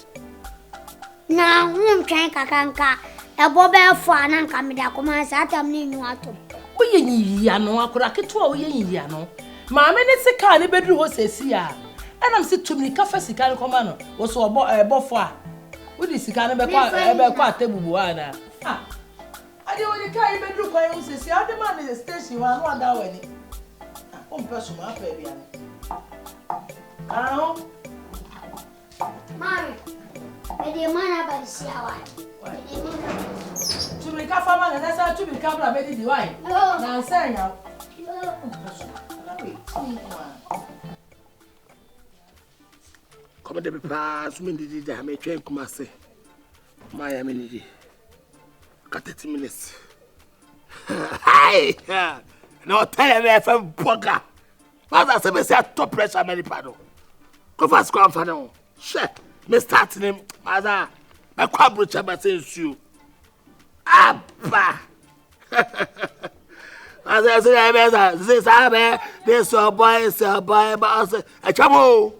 Na, twan kakanka, ebo be fo ananka me da koma sa atam ni nyu ato. Wo ye nyiya no akora keto wo ye nyiya no. Maame ne sika ne bedru ho sesi a. Enam se tumni kafa sika ne koma no. Wo so ebofo a. Wo di sika ne be kwa atebubu ana. Ah. Ade wo di kai bedru kwa yo sesi ade ma ne station wa no ada wani. O mpeso ma pa bia ne. Aho. Mami. Ede mana ba siawa. Tumni kafa ma ne sa tumni kabra be di wai. Na nsanya. Come de pass me did that me train Kumasi. My amenity. Got 30 minutes. Hi. No tell me if I'm poker. But that's a top pressure many pardon. KOFAS grandfather. Shit. Me starting him as a quadruple my sense you. Abba. As I say, this boy, but I say, a chamo.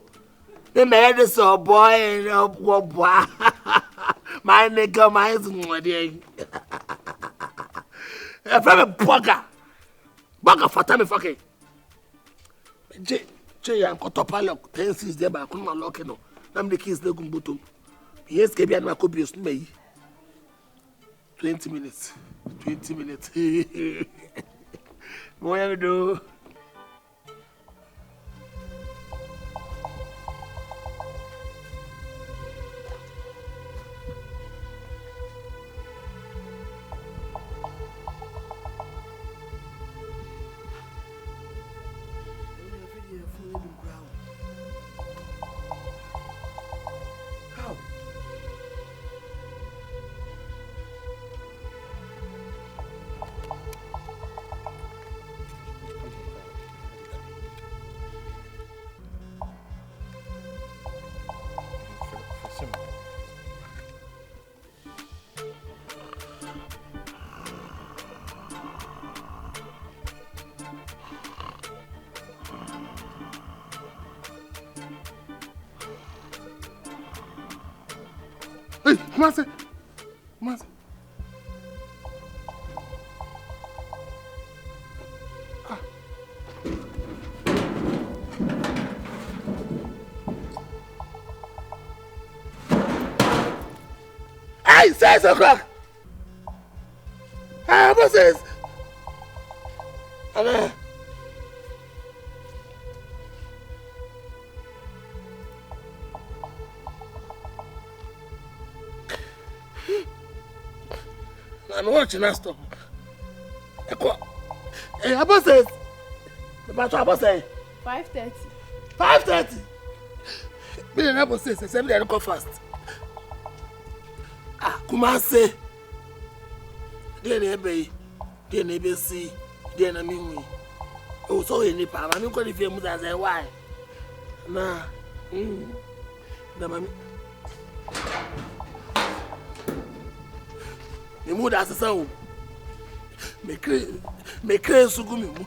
The man is so boy and my nigga, my is from a poker. Bugger for time fucking. Jay and Cotopalo, 10 6 there by Kuma Lockeno. I'm the kids, the Gumbutum. Yes, Gaby and Macobius May. 20 minutes. 20 minutes. What do? Hey, Kumasi. Kumasi. Hey, 6 o'clock. Hey, what says? Amen. I'm watching us stop. Hey, Abba says, Abba say 5:30. 5:30. Me and Abba says, assembly and KOFAS. Kumasi. Dear neighbor, see, dear Nami. Oh, so any power. I'm going to feel as I why. Nah, the mammy. The mood as a sound. Make crazy so good.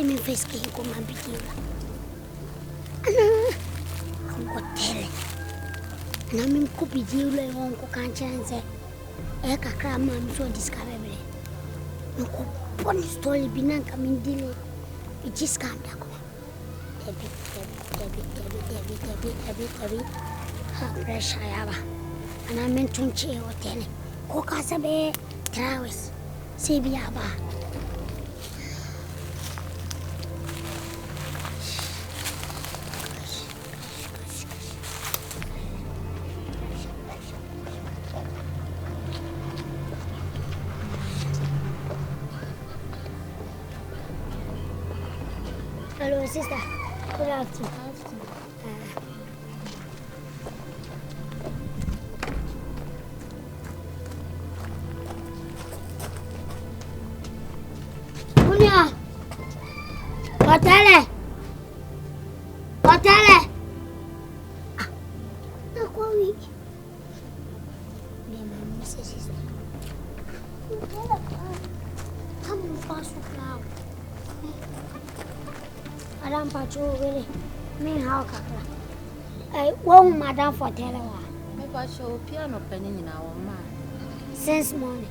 Me face que com uma biquila. Com hotel. Na me copidiu le on ko kan chance. E kakra ma me so discover me. No ko pon story binan ka min dile. E discount ko. Ebi. Ha pressure yaba. Ana men tunche hotel. Ko ka sabe travels. Sebi yaba. Hello, sister. Good afternoon. Munya! Oteele! Oteele! Nakwa wiki. Minha mãe se sister. Oteele, come on, fast now. Madam Pacho, really? Me how kakra. One madam for telewa. Me Pacho piano penning in our man. Since morning.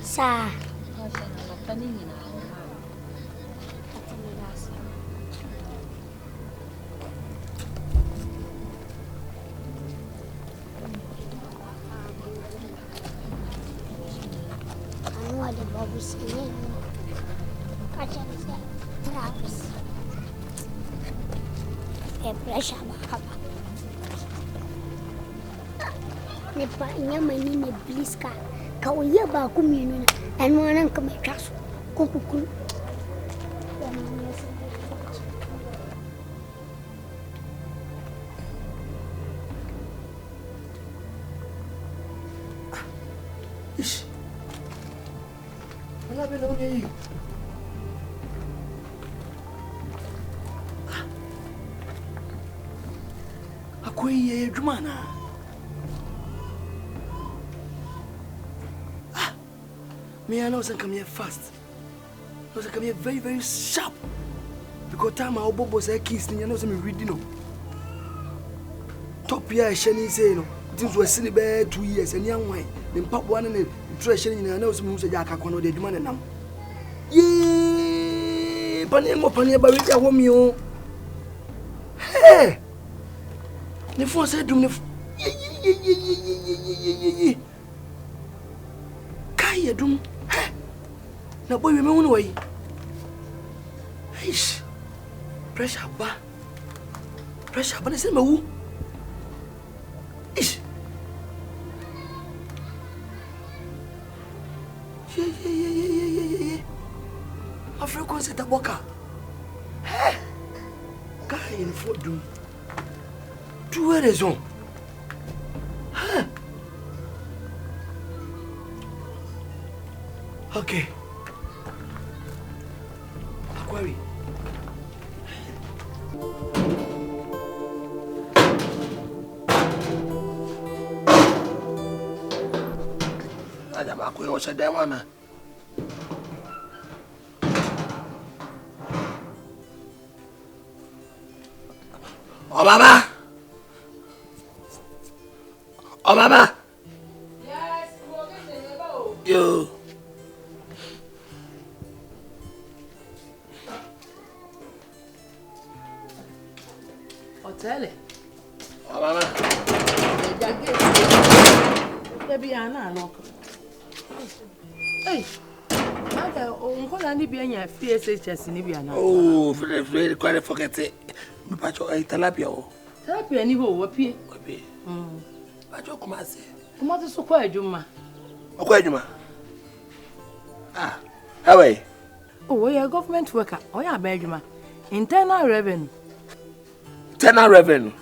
Sir. Pacho no penning in our man. The bubbles in it. Catch it, Travis. pressure bakaba. Nepa nyamani ne bliska. Ka oye ba ku mienu na. Eno anan ka metwa so. Kokukuru. Ish. Wala be no ye. Akwai adwuma na. Me I know some come here fast. No some come here very very sharp. Because time our bobo say kiss ni know some reading no. Top here shani say no. Things were seen be 2 years and young wine. The pap one and the treasure ni know some say jaka kono de adwuma na nam. Yee! Pani ba wi ja wo mi o. Hey! Ne fo say dum ne ye. Kai dum. Na boy me wonu wai. Eish. Pressure ba ne se me wu. Eish. Ye. Ma frequency ta boka. Hey. Kai in fo dum. Tu as raison. Hein? Ok. À quoi oui? Ada ba ko sa demo na. Oh mama. Oh mama. Yes, yo. Oteele. Oh mama. Baby ana lock. Hey. Ada onkola ni bi anya FSHS ni bi ana. Oh, very quite forget it. Me pacho ai talapia o. Talapia ni ho wapie. Wapie. Pacho Kumasi. Kumasi so kwa adwuma. Okwa adwuma. Ah. How are you? Oh, we are government worker. Oh, yeah, adwuma. Internal revenue. Internal revenue.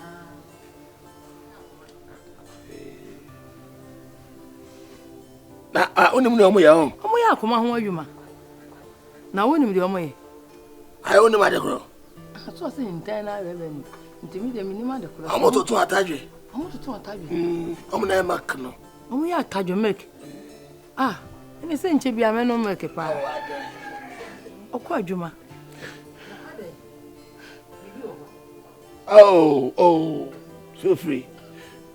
Na onim ni omo ya on. Omo ya akoma ho adwuma. Na wonim de omo ye. Ai onim adekro. So say internal revenue. Ntimi de minimum adekro. Omo to atadwe. Omo to atadwe. Omo na mak no. Omo ya atadwe make. Ah, ene se nche bia me no make pa. Okwa adwuma. Oh, feel free.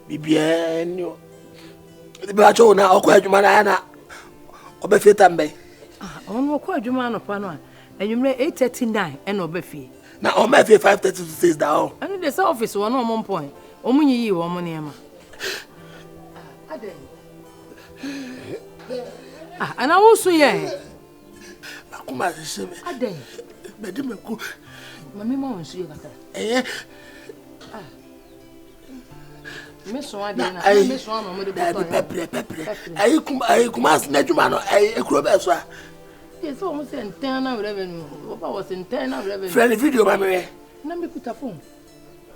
Bibienyo. Pacho na okwa adwuma na obefe tambe. Ah, ono okwa adwuma no pa no a. Enwumre 8:39 ena obefie. Na o me 5:30 to 6 down. Anu the office one on point. Omunyi wo mo niam. Aden. Ah, ana wo su ye. Akuma sese. Aden. Bedi meku. Mami mo nsu ye kakara. Ah. Me so aden na, me so ama mo de boto. Pepre. Ai Kumasi na dwuma no, ai ekuro be so a. Yes, almost internal revenue. What was internal revenue? Friend video mama. Na me kuta phone.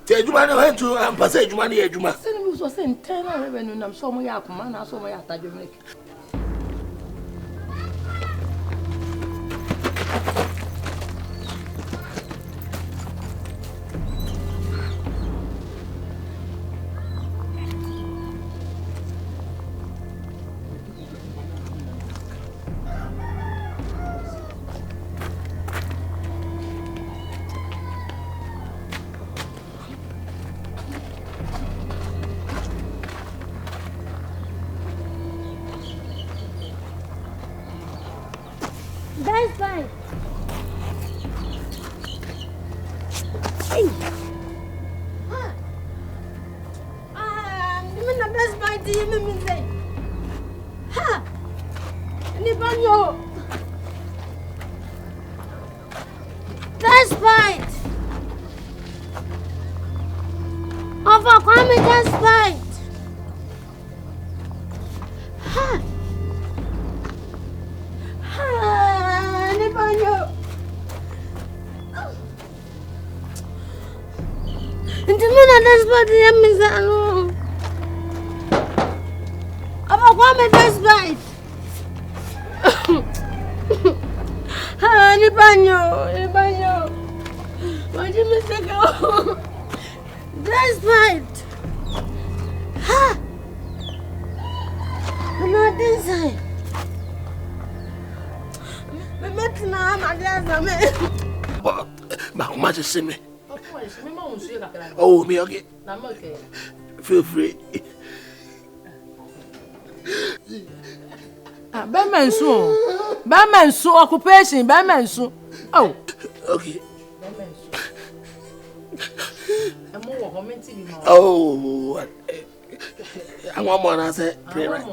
Te dwuma no hentu ampasa dwuma no ye dwuma. Say me so say internal revenue na so mo ya akoma na so mo ya atadwe make. That's fine. Hey. I'm the best buy to you, me say. Ha. Ni banyo. That's fine. Over, come in this fight. Nipanyo. Into me na this fight, Misano. Over, come in this fight. Nipanyo. What you mistake? This fight. I'm not inside. I'm not much to see me. Oh, me okay. Feel free. Batman so occupation, Batman so. Oh, okay. Oh, I want more. I said, pray right. I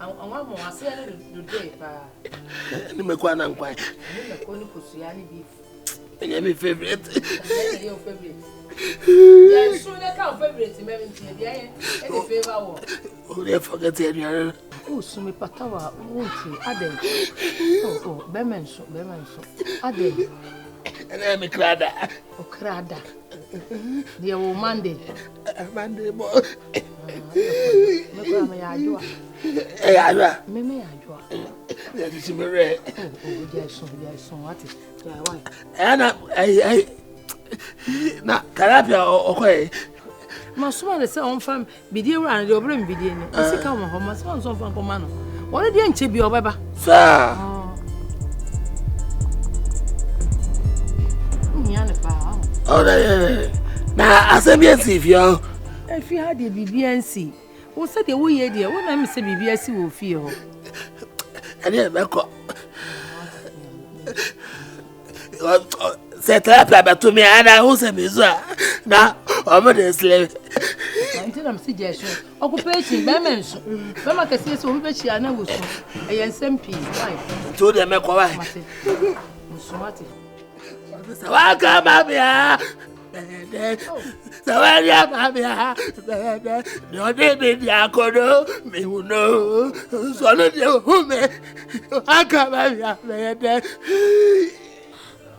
want more. I said, you make one and quiet. And you're my favorite. Your favorite. Yeah, soon I can't favorite him. Any favor. Oh, they forget it. Oh, so me patawa, won't you? Adem. Oh, Bemen so. Adem. And I'm a crada. Oh, crada. The old Monday. Monday, boy. Me ajua. Me ajua. That is me red. Oh, yes, what is? Why? And I na karapia okay. Ma so say on fam bidie ran de obere bidie ni. Isi ka mo ho ma so on fam koma no. Won de nche bi obeba. Sir. Oh, na assemblies if you. If you had the BBNC, who said the way here, when I say BBNC will feel. And then back up. Set up to me, and I was a mizra. Now, over the slave. Until I'm suggestion. Occupation, Bemens. Bema can see so much I know. A SMP. Why? To them, make why. Welcome, Mamma. Sawaria, Mamma. No, they did Yakono. Me who know. Swallow you, whom I come out.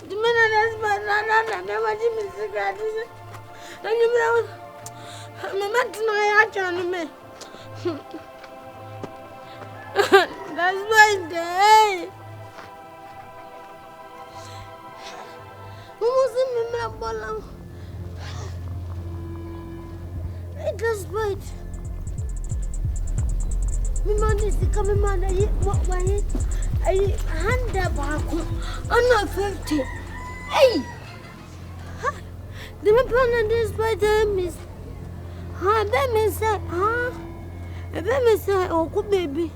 The minute I never did miss the gratis. And you know, I'm not to know me. That's my day. Who was in my bottom? It was right. My man is coming, man. I walk by it. I hand that back. I'm not 50. Hey! The man this by them is. Let me say, let me say, oh, good baby.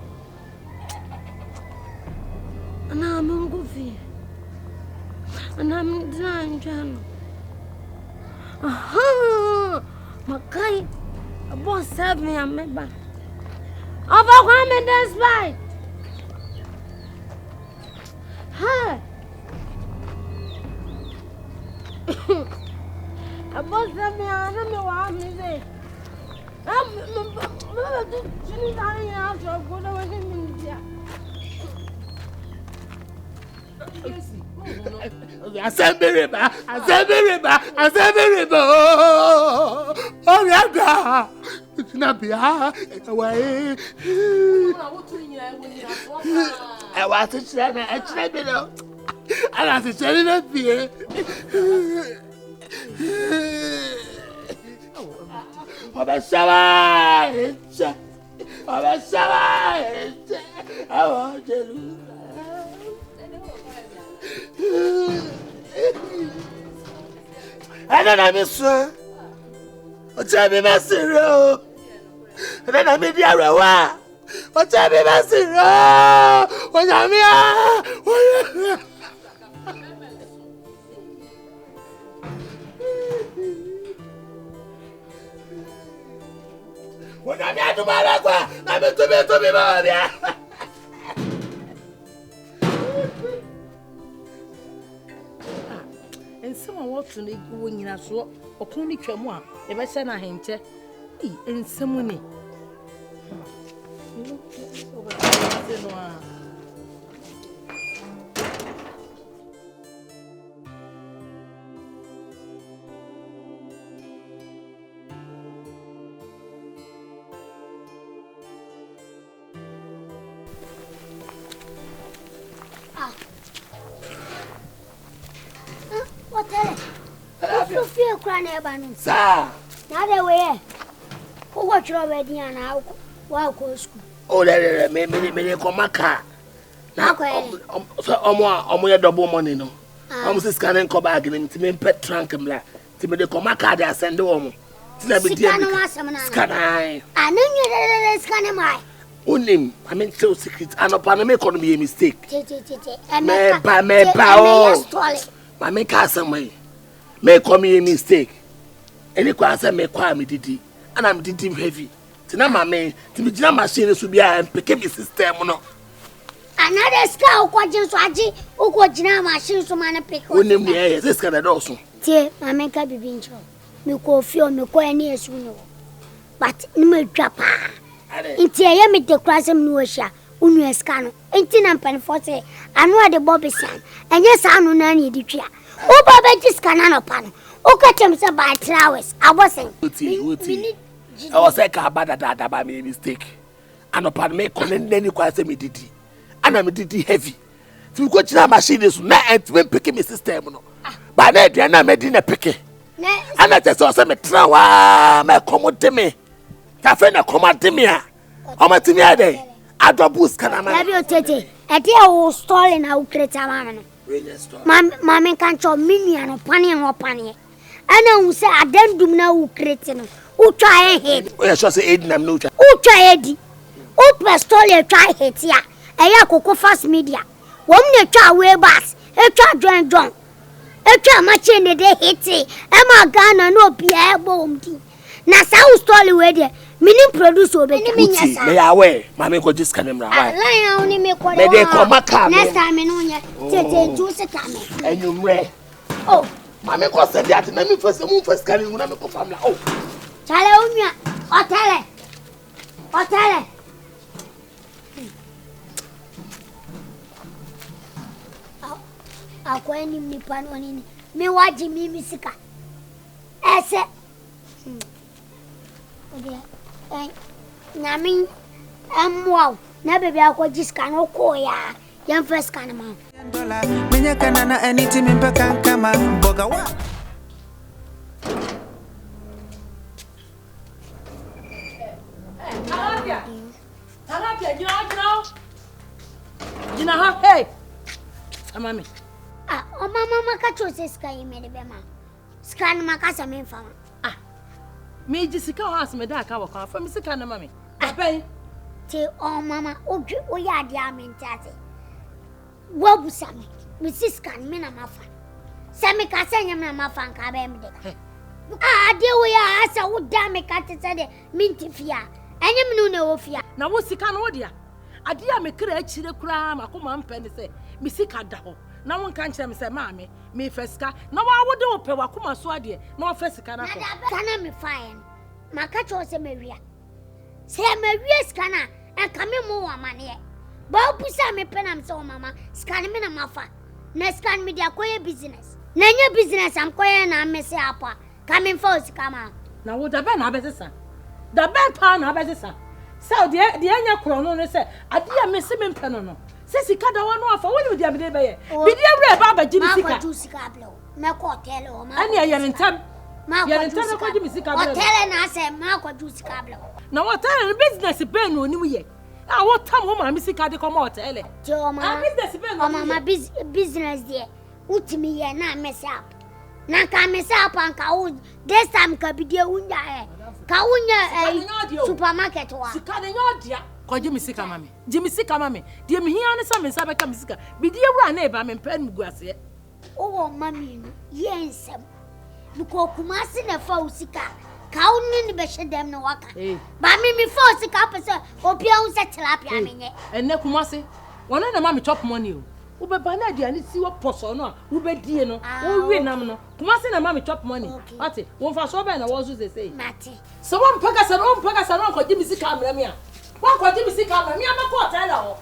And I'm on good feet. And I'm trying, John. My guy, a boss served me and me back. Overcoming this fight. Hey! A boss served me and I don't know what I'm saying. I'm Assembly, oh, yeah, it's not be away. I want to say that I tried it out. I want to say that here. Oh, my shower, oh, my shower, I want to lose. I don't have a son. What's up, my zero? I don't have a diarrhea. What's up, my zero? What's up, me? What am I to my lagua? I'm to be my. And someone to the wing as well, or Conny Chamwa, if I send a hint. And someone. You feel crying about Sir. Now the way. Who watch your wedding and how walk school? Oh, there, me come my car. Now, so, double money, no. Almost scanning come back and to me pet trunk and black. To me, the come my car, they send home. Scan I know you scan my. Unim, I mean, so secret, and upon me, couldn't be a mistake. Me my make us some way. May call me a mistake. Any class I may call me Didi, and I'm Didi heavy. Tina, my man, to be jam machines will be a picking system. Another scout, quadrant, Swaji, who got jam machines to man pick. Unim, yes, this kind of also. Dear, my man can be being shown. Me call fear, me call any as you know. But no drapa. Inti ya me de kwase mnuosha unu escano enti na mpan forte anu ade Bobby san enye sa anu na ni ditwa o baba ji scanner no pa no o ka tem se by trawes abosen uti I was like a bad dada by me mistake and upon me calling any kwase me didi and I'm didi heavy to go to machine is na ent when picking me system no ba na dia na me di na picking and I just also me trawa me commode me cafe na commode me a o matimi ade adobus kana ma na bi otete e dey o store na o kreta ma no mama kan cho minia no pane ana hu se adandum na o krete no o twa e head o ya so say edi nam no twa o twa edi o pestole twa head ya e ya KOFAS media wom ne twa we bas e twa John e twa ma che ne de hiti e ma Ghana no bia e bom di na sa o store we de mini produce obeti minyasa me awe mama ko just kanema why lion oni me ko me de ko maka next time no nya tete juice kame enyumre oh mama ko say that na me first scanning na me ko famla oh chale unya Oteele akwa ni mipano nini me waji mimi sika ese odia Nami wow na baby akwa jiska no ko ya yan first kan ma menya kana na anything mpaka kama boga wa Talapia jina ha hey amami o mama ka chose ska yime de be ma ska na makasa me mfama me jisika ho asme da aka wakwa fa me sika na mami abai te o mama o ya dia mentate wo busame me siska me na mafa se me ka senya me na mafa nka ba me de ade wo ya asa wo da me ka tete de mintifia enye me no na wo fia na wo sika no dia ade ya me kra akire kura makoma mpa ne se me sika da ho na won kan kire me se maame me feska na wa wo de wo pe wakoma so ade na wo fesika na ko kana me fine maka cho se mewia skana e ka me mo wa mane ba opusa me penam se o mama scan me na mafa na scan me dia koye business na nya business am koye na me se apa ka me fo sika ma na wo da be na abesesa da be pa na abesesa so de anya krono no se ade ya me se me mpeno no se sika da wa no afa wo ni dia be be ye bi dia wure ba ba jini sika ma ko sika blo me ko hotel o ma ani ya rentam ya rentam ko jimi sika blo hotel na se ma ko ju sika blo na hotel business be no ni mu ye a wo tam ho ma me sika de ko ma hotel jo ma business be no mama business there utimi ye na mess up na ka mess up an ka wo this time ka bi dia unya ka unya supermarket wa sika de nyodia ko jimi sika mami jimi sika mami de mi hia ne sa me sa be ka mi sika bi dia wura na e ba me mpa mu guase o wo mami no yensem biko Kumasi na fa usika ka onni ni be shedem na waka ba mi fa usika pese obi a unse tilapia menye enne Kumasi wona na mami chop money o Ubeba na aduane si wo poso no a ubedie no wo wi nam no Kumasi na mama chop money ate wo fa so be na wo so say mate so wo mpaka sa no ko ji mi sika amra mi a wo ko ji mi sika amra mi ama ko hotel ho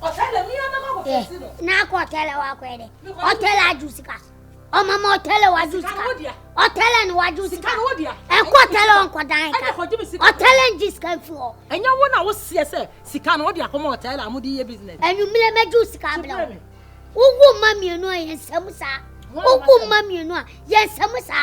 hotel mi ama ko fesi no na ko hotel wa ko ede hotel aju sika o mama hotel wa aju sika hotel ni wa aju sika no dia e ko hotel on ko dan ka hotel nji sika fo enya wo na wo sie se sika no wo dia ko hotel amudi ye business enumile meju sika bla Ugu mami no yensamusa. Ugu mami no yensamusa.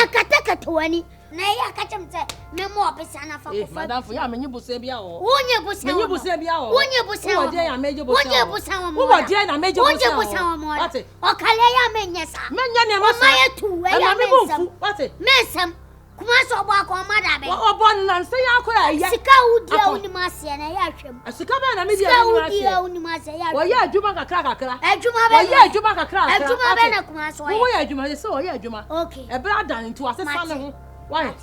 Akatakatwani. Na ya kachemte memo opesana fa ko. Madam fo ya menyi busa bia ho. Wonye busa. Menyi busa bia ho. Wonye busa. Wo dia ya meje busa. Wonye busa wo. Wo dia na meje busa. Wonye busa wo. Ate. Okale ya menyesa. Menya ne ma. Maye tu ya mensam. Ate. Mensam. Kumasi obo akoma dabe. Obo nan se ya ko ya. Sika udia unimase na ya hwem. Sika ba na media unimase. Sika udia unimase ya. Wo ya adwuma kakra. Adwuma be. Wo ya adwuma kakra. Adwuma be na kumasi wo ya adwuma se wo ya adwuma. Okay. E bra dan nti asesa ne ho. Why?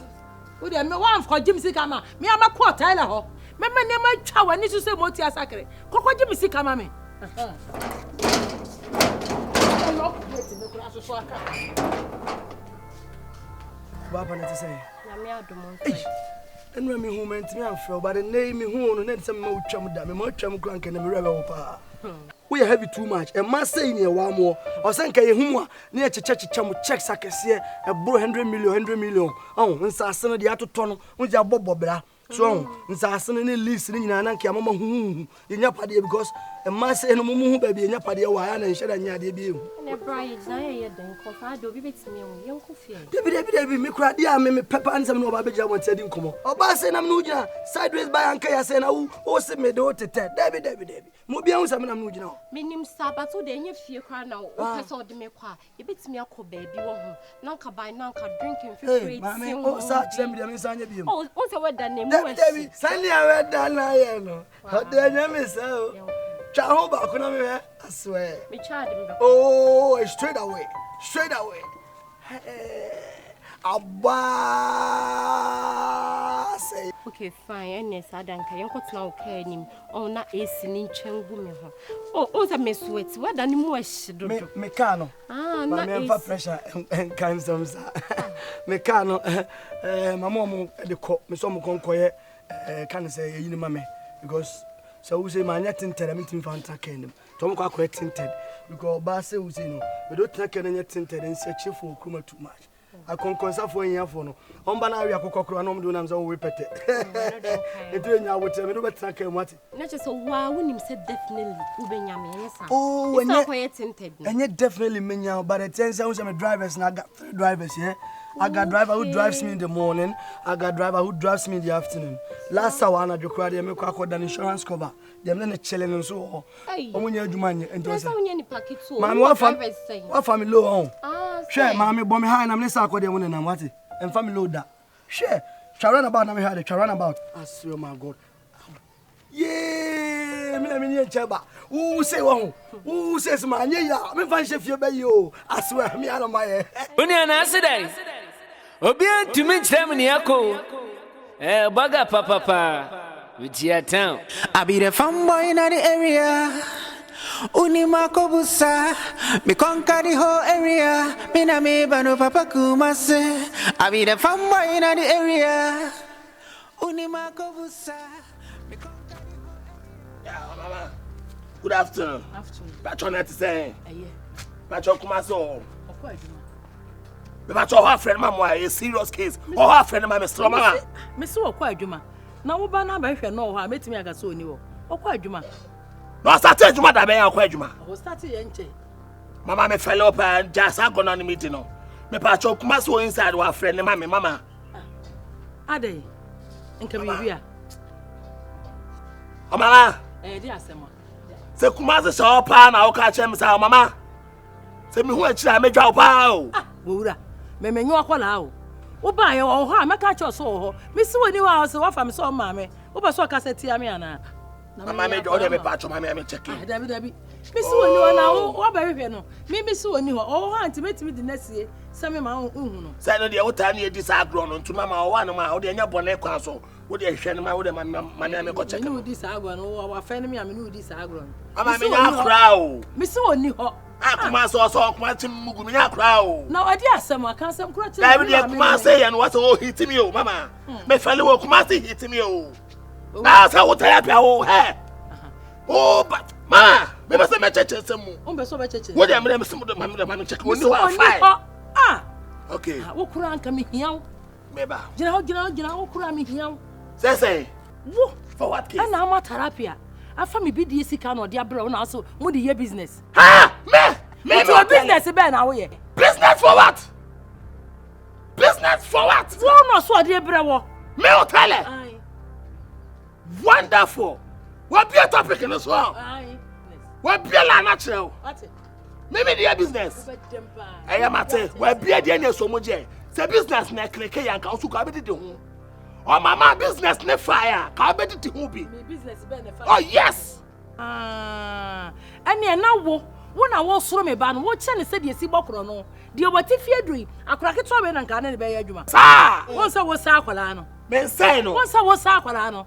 Wo de me wan for Jim sika ma. Me ama ko Tyler ho. Me ne ma twa wani so se moti asakre. Kokko Jim sika ma me. Baba na say. Na me adomo. Enu me hu mentimi amfrɛ but nei me hu no na nsɛm ma utwam da me ma utwam kran ka na me rebe wo pa. We heavy too much. E ma say ni e wa mo. O say nka ye hu a na ye cheche mo check sakese e bro 100 million. Oh, nsa ase no de atoto no, unja bobobra. So, nsa ase no ni list ni nyina na nka mama hu. Ye nya pade because e ma say no mo hu ba bi ye nya pade wa ya na nhye da nya de bi ehu. Ne bright na ye den ko fa do bi betimi o ye nko fie. Debi me kura dia me pepper ansem no ba beja won tedi nkomo. Oba say nam no gyina sideways by anka ya say na wo se me do tete. Debi. Mo bia hu sam nam no gyina. Minim sabato de nye fie kwa na o pese o de me kwa. Ye betimi akọ baabi wo ho. Na nka by na nka drinking free. Mama o sa chem dia me sanya bi. O se we da na mu Debi sanya we da na ye no. O de nya me say o. Twa ho ba ko na me I swear. Me child me. Oh, straight away. Abba say. Okay, fine. Ene sadanka yenko tena okay nim. O na AC ni nchengu me ho. O za me sweat. We da ni mu ahyido. Me ka no. Na me fa pressure and can some sa. Me ka no mama mo de ko me so mo konkoye kan say yini mame because so we say manya tinted me tin fan takenim. Tom kwa ko tinted because ba say we say no. We don't take any tinted and say chief for kuma too much. I conconsa for yen for no. Omba na wi akokokro na omdo nam so we pete. Etu nya wote me do betra kan wati. Na che so wa wonim say definitely ubenya me yesa. Oh, enye tinted. Enye definitely menya but it turns out some drivers na got 3 drivers here. I got driver who drives me in the morning. I got driver who drives me in the afternoon. Last hour na jokra dey make akọ dan insurance cover. Dem na chilling so. Omunya adwuma nye ento say. Omunya ni packet so. Mama wa family low on. Share mama bo me high na me say akọ dey won na wati. En family low da. Share. Charan about na me high charan about. I swear my God. Yeah, me nye cheba. Who say one? Who says my ya? Me fan chef you be you. I swear me ana my. Uni ana asidai. Obi antumi nkyerɛ me yako. Baga papa. With your town. I be the fanboy in the area. Unima kobusa. Me conquer the whole area. Me na me bano papa Kumasi. I be the fanboy in the area. Unima kobusa. Yeah, mama. Good afternoon. Patron net say. Patron Kumasi. Me patron her friend mama a serious case. Or her friend mama strong mama. Me so okwa adwuma. Na wo ba na ba hwe no ho a metimi aga so oni wo. Okwa adwuma. No start adwuma da be akwa adwuma. Wo start ye nche. Mama me fell up and just I gone on the meeting no. Me patron Kumasi inside her friend mama. Ade. Nka bi bia. Mama. Di asema. Se Kumasi so pa na o ka chem say mama. Se me hu akira me dwa pa o. Wura. Me menyu akola o. Wo ba ye wo ho a meka cho so ho. Me si woni wa so wa fa me so ma me. Wo ba so kaseti ame ana. Mama me do me patcho mama me check. Dabi. Me si woni wa na wo ba hwehwe no. Me si woni ho. O ho antimetimi di nasie. Se me ma hu no. Say no de wo ta na e di sa agro no ntuma ma wo wa no ma wo de nya bone kwa so. What the shame my would my name go check. No this agron or friend me I mean this agron. Ama me nya crowd. Me so oni ho. Akuma so kuma tim mugu me nya crowd. Na odi asem aka asem kura ti. David dey kuma say and what oh hit me oh mama. Me fele wo kuma say hit me oh. Na say what therapy oh he. Oh but mama, me say me cheche sem mu. O be so be cheche. What dey me sem do me check oni wa fine. Ah. Okay. Wo kura anka me hiaw. Meba. Gina wo kura me hiaw. Say. Wo for what case? Na ama therapy. Afa me BDA sika na odi abra na so mo dey business. Ha! Me your business be na wo ye. Business for what? Business for what? Wo no so odi abra wo. Me Oteele. Aye. Wonderful. What be a topic in this one? Aye. What be a la natural? What? Me dey business. I am at it. What be a dey so much. Say business na click yan ka so ka be dey ho. Oh mama business ne fire. Ka be dey ho bi. Me business be na fire. Oh yes. Ene na wo na wo soro me ba no wo che ne se de si bokoro no. De obati fie dui akora ke to we na nka na ne be ya adwuma. Sa! Won se wo sa akwala no. Me say no. Won se wo sa akwala no.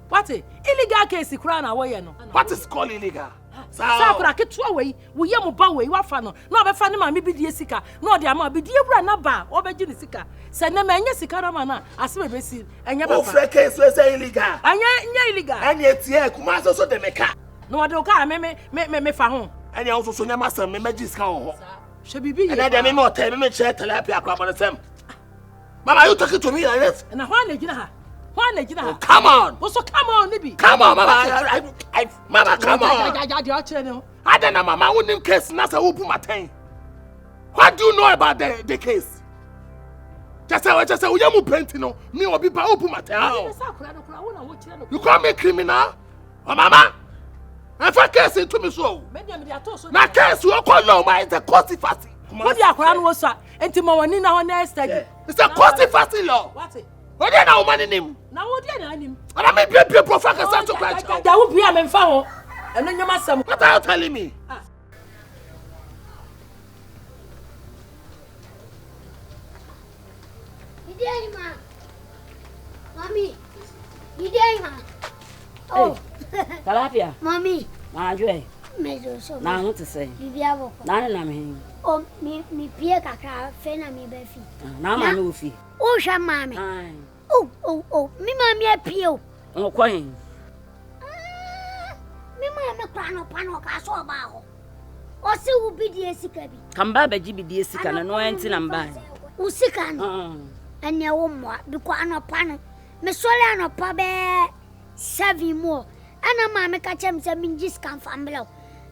What? Illegal case kura na wo ye no. What is called illegal? Sa akora ke to we wo ye mo ba we wa fa no. Na obefa ne ma me bidie sika. Na ode ama bidie bra na ba obeji ne sika. Se ne ma nya sika na ma na aseme be si enya ba. O free case we say illegal. Anya illegal. Anya tie kuma so de meka. No ode o ka me fa ho. Anya also so nyama sam me magis ka ho. She bibi ye. Na de me Oteele me che tilapia kwa mo sem. Mama you talking to me like this? Na ho na gina ha. Oh, come on. Also come on nibi. Come on mama. Mama come on. I don't know mama won case na say open my time. What do you know about the case? Just say we am painting no. Me obi ba open my time. You call me criminal? Oh mama. If I case into me so. Na case you call no my the KOFAS. What the akra no so enti ma woni na ho na study. It's a KOFAS law. What? What dey na woman name? Na wo dey na anim. And I be profile can start to cry. Da wo bia me mfa ho. Eno nyama sam. What are you telling me? Mommy. Oh. Talapia. Mommy. Ma joy. Me do so. Na ho te say. Bibia bo. Na na me. Oh, me pie kakra fe na me be fi. Na ma no fi. O hwa mami. Ai. Oh, me mami apie o. O kwa hin. Me mami kwa no pa no ka so ba ho. O se wo bidie sika bi. Kamba ba ji bidie sika na no enti na mba. Wo sika no. Anya wo mo bi kwa no pa no. Me sole no pa be 7 more. Ana mami ka chem se min jis kan famble.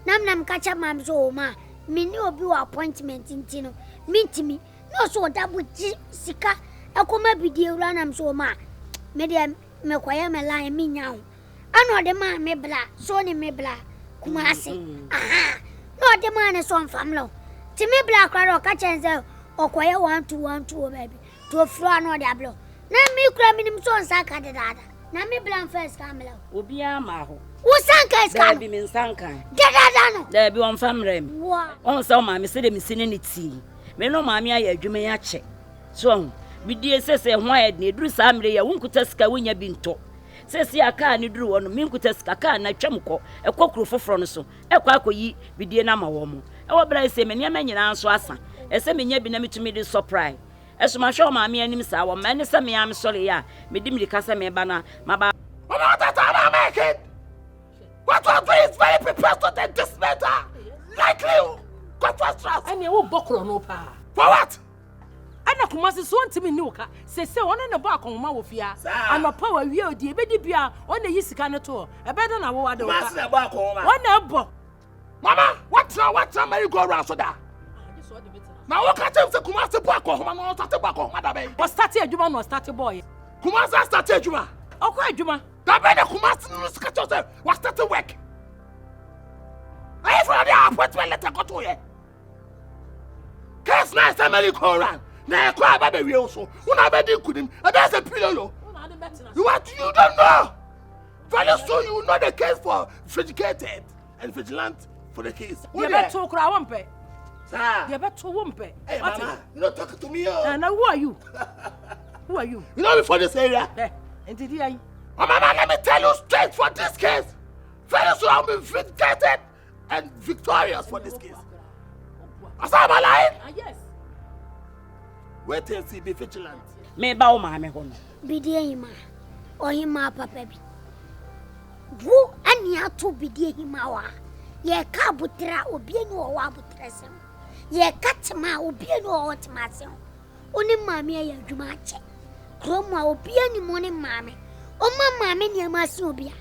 Nam ka chem mam so ma. Mini obi wa appointment ntino. Mintimi. No so double sika. Akoma bidie wura nam so ma. Me de me kwaye me line mi nya ho. Ana de ma me bla. So ni me bla. Kumasi. Aha. No de ma ne so famlo. Ti me bla kwara o ka chenze okwaye 1212 baby. To fro no de ablo. Na me kura minim so nsa ka de dada. Na me bla first kamela. Obi ama ho. Wo sanka ska. Bi min sanka. Dada no. Da bi on famrem. Wa. On sa ma me se de me sine ne ti. Me no ma me aye adwuma ya che. So bidie sese ho ayed ne duru sa amre ya wonkuta sika wonya bi nto. Sese aka ne duru wono me nkuta sika ka na twamko ekokuru foforo no so. Ekwa akoyi bidie na ma wo mo. E wo bra se me ne ma nyina nso asa. Ese me nya bi na metumi de surprise. Eso ma hwe ma me anim sa wo ma ne se me am sori ya me di me kasa me ba na ma ba. Mama tata na make it. What was this very prepared to take this matter? Likely what was trust? Ene wo bokro no pa. For what? Ana Kumasi so ntimi ni uka se wona ne ba akoma wo fia anopa wa wie odi ebedi bia ona yi sika ne to ebeda na wo wade Kumasi na ba akoma wona ebo mama what Mary go around so da na wo ka tem se Kumasi bo akoma no start bo akoma da be wo start adwuma no start boy Kumasi start adwuma okwa adwuma da be na Kumasi no sika to se wa start work I for the appointment letter go to ye case na se Mary go around na kwa ba be wi so una be di kunim e be say pilolo you don't know very soon you know the case for vindicated and vigilant for the case you better kura wompe sir you better wompe hey mama you not talking to me now who are you you know me for this area Mama, let me tell you straight for this case. Very soon I'll be vindicated and victorious for this case. As I'm alive? Yes. Wait and see, be vigilant. Me ba o ma me ho no. Bidie hima. O hima papa bi. Wo ani ato bidie hima wa. Ye ka butra obi enu o wa butra sem. Ye ka tema obi enu o tema sem. Oni maame ya adwuma ache. Kroma obi enu mo ni maame. O maame ni amasi obi a.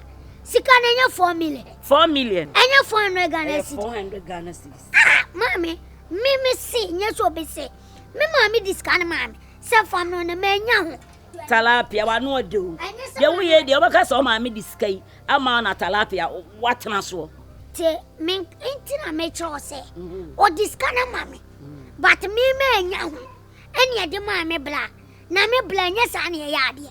Sika na nya 4 million. 4 million. Anya 400 Ghana cedis. 400 Ghana cedis. Ah, maame, me see nya so be say. Me maame diskan maame. Se fam no na menya ho. Talapia wa no do. Ye wo ye de obaka so maame diskai ama na talapia watena so. Te men intina me cho se. O diskan maame. But me menya ho. Enya de maame bla. Na me bla nya sa na ya de.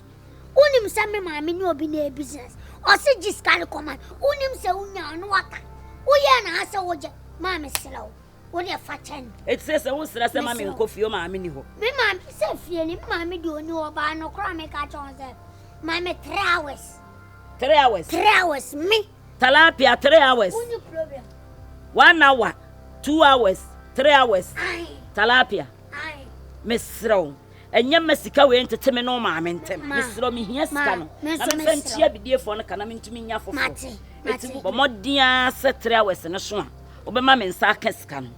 Unim se me maame ni obi na business. O se diskan command. Unim se unya no waka. Uye na asa woje. Maame selawo. What are fatchen? It says I was stressing my coffee or my mini ho. Me, mammy, say, feeling mammy do no about no crime catch on that. Mammy, 3 hours. 3 hours. 3 hours, me. Talapia, 3 hours. 1 hour, 2 hours, 3 hours. Talapia. Miss Row. And young Messica went to Timmy no mammy. Miss Romy, yes, Cano. I'm here be dear for a canaming to me for Matty. It's more dear, set 3 hours in a swan. Obama men sarcas can.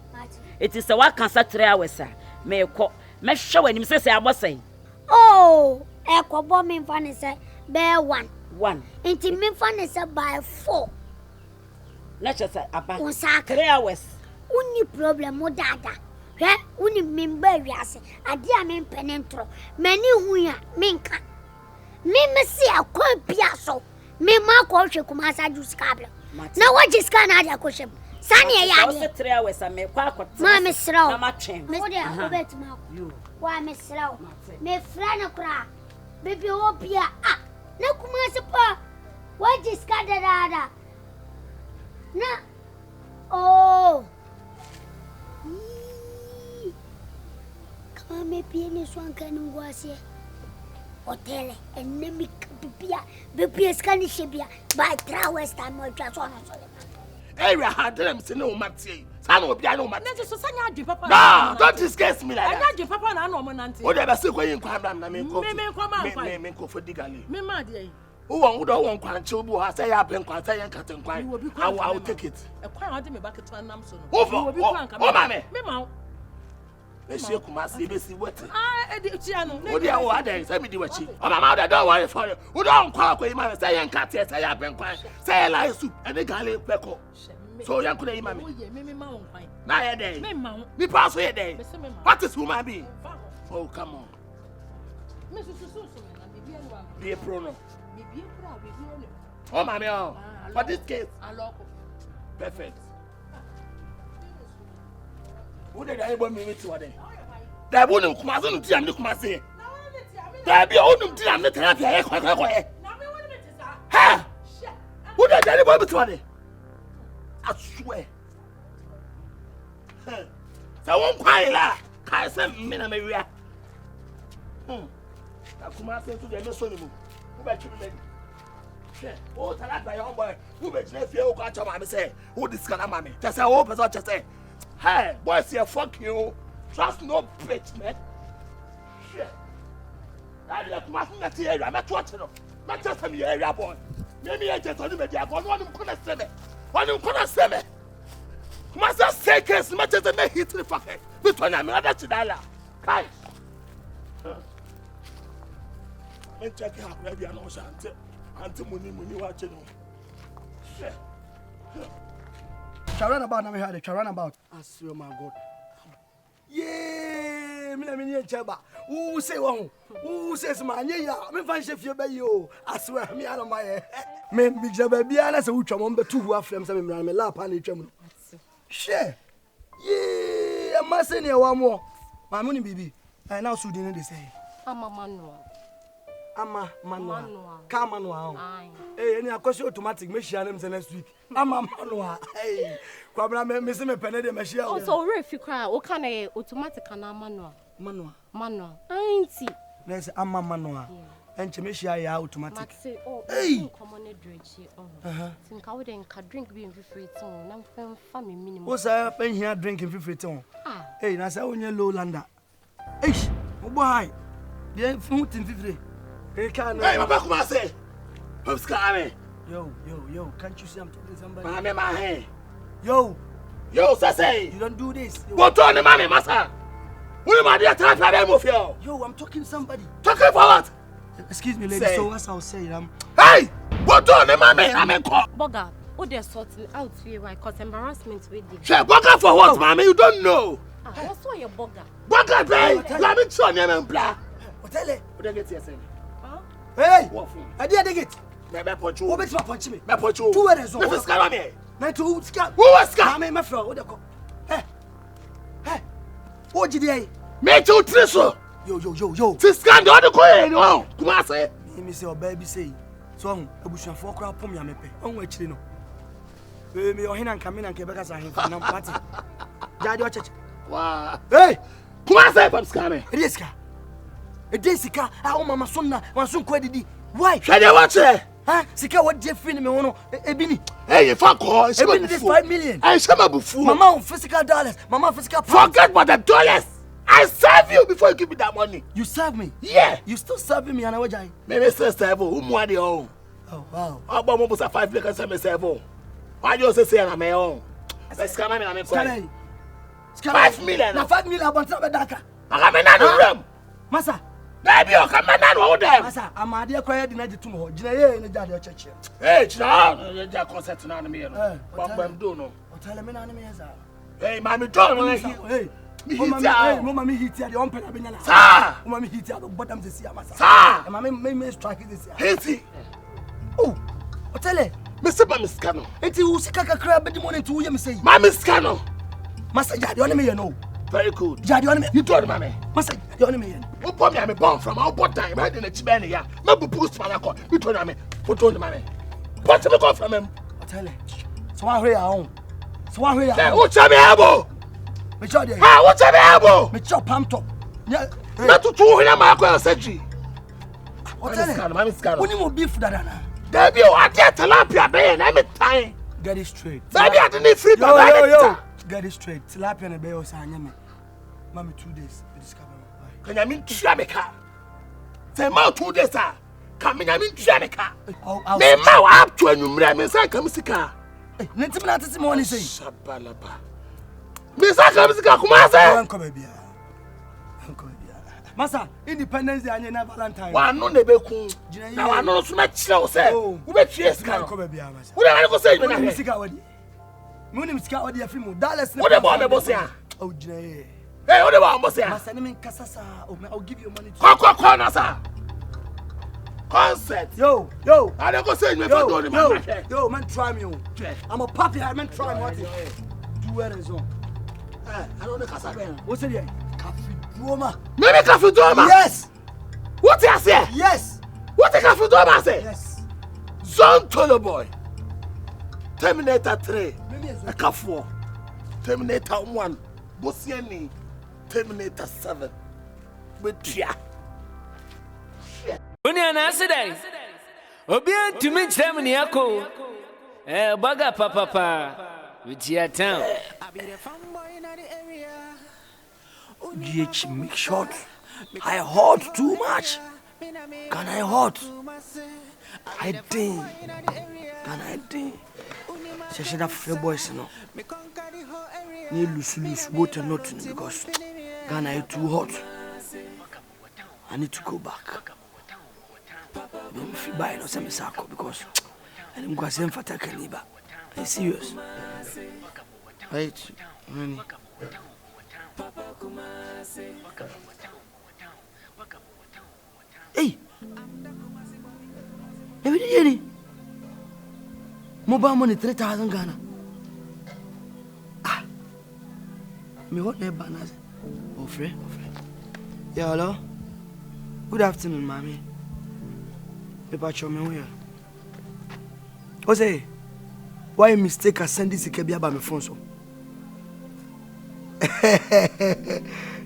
It is a work can set 3 hours, sir. May call me show him say I was saying. Oh, echo bombing funny say bear 1. Inti me funny say by 4. Let's just say about 3 hours. Uni problem mo dada. He uni member yase. Adia men penentro. Many huya minka. Me see a coin piasso. Me ma ko hwe Kumasi juice cable. Na what is can adia ko hwe. Sani ya 3 hours am kwa kwa. Ma mesraw. Na ma twem. Me dey obet ma. Wa mesraw. Me fra na kra. Baby opia ah. Na Kumasi pa. What is ka dada. Na oh. Kama me pie ni swanka ngwase. Hotel and nemi bibia. Bibia skani shebia. By 3 hours time mo twa so no so. Area had them say no Matty. San will be no Matty. So Sanya di papa. No, don't discuss me like that. Anya di papa na no mo nante. O dey be say ko yin kwam na me ko. Me ko for digale. Me ma dey. Who don't want to be has a pen quite a cotton quine. I will take it. A quite hard to me back at one namson. Oh, mamma. Let's see Kumasi, see what. I did Chiano. What do you want? Let me do what she. Oh, my mother, don't worry for you. Who don't call when you say and cat, yes, I have been quiet. Say a lie soup and a garlic peco. So young could I, mammy? Now a day. Me pass a day. What is whom I be? Oh, come on. Be a prono. Oh, mammy, for this case. Perfect. Who did I want me to today? There won't come as soon as Kumasi. There be only tea and the therapy. Ha! Who did I want me today? I swear. So I won't cry. I said, Minamaria. Kumasi to the Missoni. Who bet you ready? Oh, tell that my own boy. Who bet you feel catch up? I say, who this can mammy? Just say, oh, but just say. Hey, boy, say fuck you. Trust no bitch, man. Shit. I like my area. I'm not watching them. Not just in the area, boy. Maybe I just told him that I got one who couldn't say me. One who couldn't say me. Must I say case much as I may hit the fucking. Which one I'm not at Chidala. Kai. I'm checking out maybe I know Shanty. Auntie Muni watching them. Shit. Charan about now we had a charan about. I swear my God. Yeah, me cheba. Who say one? Who says man? Yeah, me find chef you by you. I swear me out of my head. Me big baby, I say we come on be 2 aflem say me me lap and chemu. Share. Yeah, I must say one more. My money baby. I now so they say. Ama manual. Car manual. Hey, any question automatic me share them next week. Ama manual. Hey. Kwabra me se me pene de me share. Oh, so if you cry, o can automatic and manual. Manual. Auntie. Let's ama manual. and Chemishia automatic. Hey! Common dredge. Think I wouldn't drink being free tone. I'm family minimum. What's happening here drinking free tone? Hey, that's how you're low lander. Hey, why? The food in 50. Hey, Papa, come on, say. Yo, can't you see I'm talking to somebody? My hand. Yo, say. You don't do this. What on the money, massa? What am I there to have you? Yo, I'm talking to somebody. Talking for what? Excuse me, lady. So as I'll say, hey! What on the money? I'm in court. Boga, what they're sorting out here, why? Cause embarrassment with you. Sure, Boga for what, mommy? You don't know. What's all your Boga? Boga, babe. Let me show you and blah. Oteele. What do you get here, say? Hey! I did get. Me punch you. What makes my punch me? Me punch you. 2 hours. Me scar me. Me to scar. Who was scar? Me, my friend. What they call? Hey. What did they? Me too, Triso. Yo. This scar the other coin. No. Kumasi. Me say, baby say. So, abusuan for crap pom ya mepe. On we chire no. Me o hina nka me na nke beka sa hin na party. Jadi o cheche. Wow. Hey! Kumasi pam scar me. Riska. Sika, a mama sonna, wan sun ko didi. Why? Shade watch it. Huh? Sika what je free me hono ebini. Hey, if I call, it's ebini this 5 million. I shama bufu. Mama on physical dollars, mama physical pounds. Forget about the dollars. I serve you before you give me that money. You serve me? Yeah. You still serving me and I wajai. Maybe say serve who mo ade on. Oh wow. Abo mo busa 5 million say me serve. Why you say na me on? Say scam me na me Scam. 5 million. Na 5 million abon tra be daka. Aka me na no ram. Masa. Baby, o ka me na no dem. Masa, amade kwaya di na jitum ho. Gina ye ne jade o cheche. Hey, china. You just concert na me no. Bam do no. Oteele me na me yesa. Hey, mami do no. Hey. Mama me hit here the on pen abenya na. Sir. Mama me hit here the bottom this year masa. Sir. Mama me strike this year. Hit. Oh. Oteele. Me se ba me scano. Enti wo sika kakra be di morning to wo ye me say. Ma me scano. Masa jade on me ye no. Very good. Jade on me. You told me. Masa jade on me ye. Who put me am born from? How bought time? I didn't chibene ya. Me bu post man akọ. You told me. Who told me? What me come from him? Oteele. So one way on. So one way on. Hey, who chame abo? Me chọ dey. Ah, who chame abo? Me chọ pam top. Na tutu hina ma akọ surgery. Oteele. Mami scano. Woni mo beef dada na. Baby, o ade tilapia be na me time. Get it straight. Baby, I didn't free baba. Yo. Get it straight. Tilapia na be o sa anya me. Mami 2 days. Discover. Can you mean tua me ka? Say ma 2 days ah. Can me mean tua me ka? Me ma wa up to anumra me say kam sika. Ntim na tete mo ni say. Shabalaba. Me say kam sika kuma say. Anko bia. Masa, Independence Day anya na Valentine. Wa no na be ku. Na wa no so na kire o say. Wo be tue sika. Anko bia masa. Wo na go say me na me sika wadi. Me ni sika wadi afi mu. Dallas na. Wo de bo me bo say. Oh jina ye. Hey, what about Mosia? Masa ni kasa sa. I'll give you money. Kwa na sa. Concert. Yo. I don't go say me for do man. Yo, man try me. I'm a puppy. I man try me. What? Do where is on. I don't know kasa be. What's it here? Cafe Droma. Maybe Cafe Droma. Yes. What you say? Yes. What the Cafe Droma say? Yes. Zone Tolo boy. Terminator 3. A Cafe. Terminator 1. Bosiani. Terminator 7. With ya. When you're an accident, Obia to me, Germany, Echo. Baga papa, with your town. GH make short. I hot too much. Can I hot? I think. Can I think? She should have free boys, no. Need lose water nothing because Ghana is too hot. I need to go back. I'm free by no semi circle because I'm going to send for Takaniba. Are you serious? Right, honey. Hey! Every day, mobile money 3,000 Ghana. Ah! Me what never banners? Oh, friend. Yeah, hello? Good afternoon, mommy. Me patch me here. Ose, why mistake I send this Ikebia by my phone so?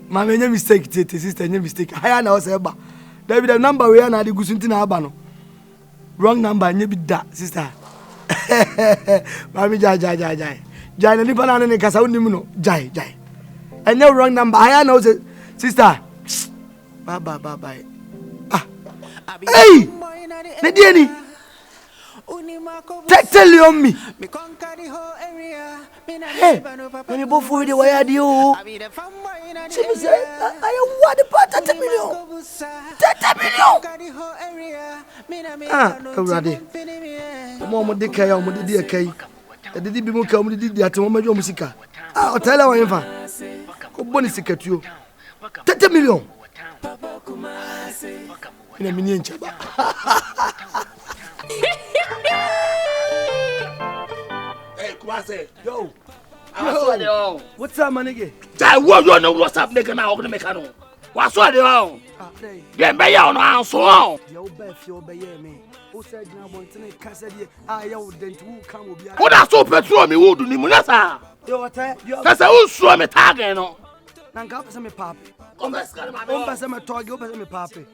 Mommy, no mistake, sister, no mistake. I know say ba. David, the number we are na the gusunti na aba no. Wrong number nye bi da, sister. Mami jai. Jai na nipa na ne kasa unim no. Jai. And no wrong number. I know say sister. Bye. Ah. Hey! Nedieni. Tell you on me. Hey, when you both for the way I do. She say, I want the part 30 million. 30 million. Ah, already. Mama de kay, mama de kay. The did be more come did at mama musica. I'll tell her why. Go bonus ticket you. 30 million. In a miniature. Hey, Kumasi. Yo. What's up, man? I want you know what's up, nigga. Now, open the mechanic. What's what you on? Then be on answer. Yo, Beth, you'll be me. Who said you want to make Cassidy? I owe them to come with you. What I saw petrol me would do, Nimunasa. Yo, what? That's a whole swim a target. Nanka, some papi. Come, some talk, you me papi.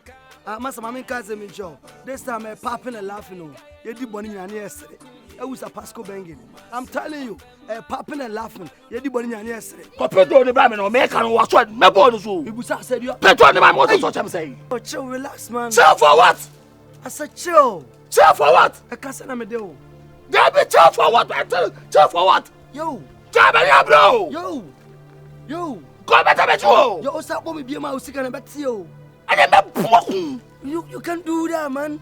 Master, my cousin, me show. This time, I'm popping and laughing. You did one in yesterday. I was a Pasco banging. I'm telling you, popping and laughing. You did one in yesterday. Petrol the Baman or make and watch what my boy is. You was said you petrol the motor, what I'm saying. But chill, relax, man. Chill for what? I said chill. Chill for what? I can't say I'm a deal. There be chill for what? I tell you, chill for what? Yo. Jabba, bro. Yo. Go better, Metro. Yo, stop me be my sick and bet you. You can't do that, man.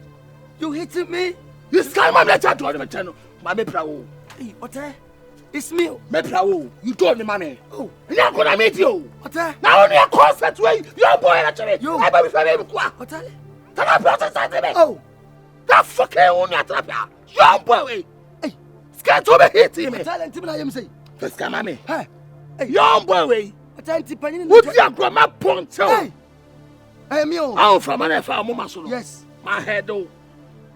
You hitting me? You scam my letter to the channel. My pro. Hey, what? It's me. My pro. You told me money. Oh, you're gonna meet you. What? Now only a concert way. Your boy actually. You. I baby for me. What? Tell her process at me. Oh, that fucking on your trap. Your boy. Hey, scared to be hitting me. Tell him I am saying. First come me. Hey, your boy. What's your grandma point? Hey. I am you. I'm from an FR. Yes. My head, though.